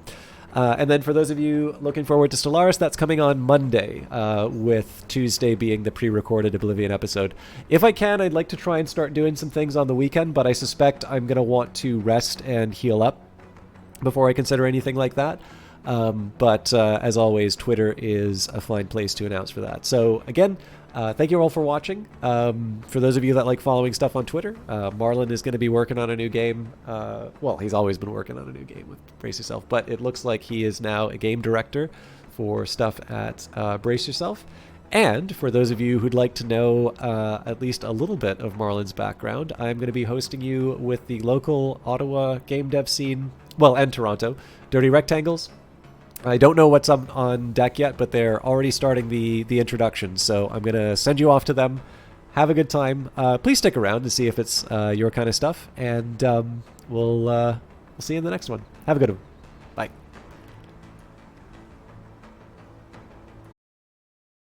And then for those of you looking forward to Stellaris, that's coming on Monday, with Tuesday being the pre-recorded Oblivion episode. If I can, I'd like to try and start doing some things on the weekend, but I suspect I'm going to want to rest and heal up before I consider anything like that. But as always, Twitter is a fine place to announce for that. So again, thank you all for watching. For those of you that like following stuff on Twitter, Marlon is going to be working on a new game. Well, he's always been working on a new game with Brace Yourself, but it looks like he is now a game director for stuff at Brace Yourself. And for those of you who'd like to know at least a little bit of Marlon's background, I'm going to be hosting you with the local Ottawa game dev scene, well, and Toronto, Dirty Rectangles. I don't know what's on deck yet, but they're already starting the introduction, so I'm going to send you off to them. Have a good time. Please stick around to see if it's your kind of stuff, and we'll see you in the next one. Have a good one.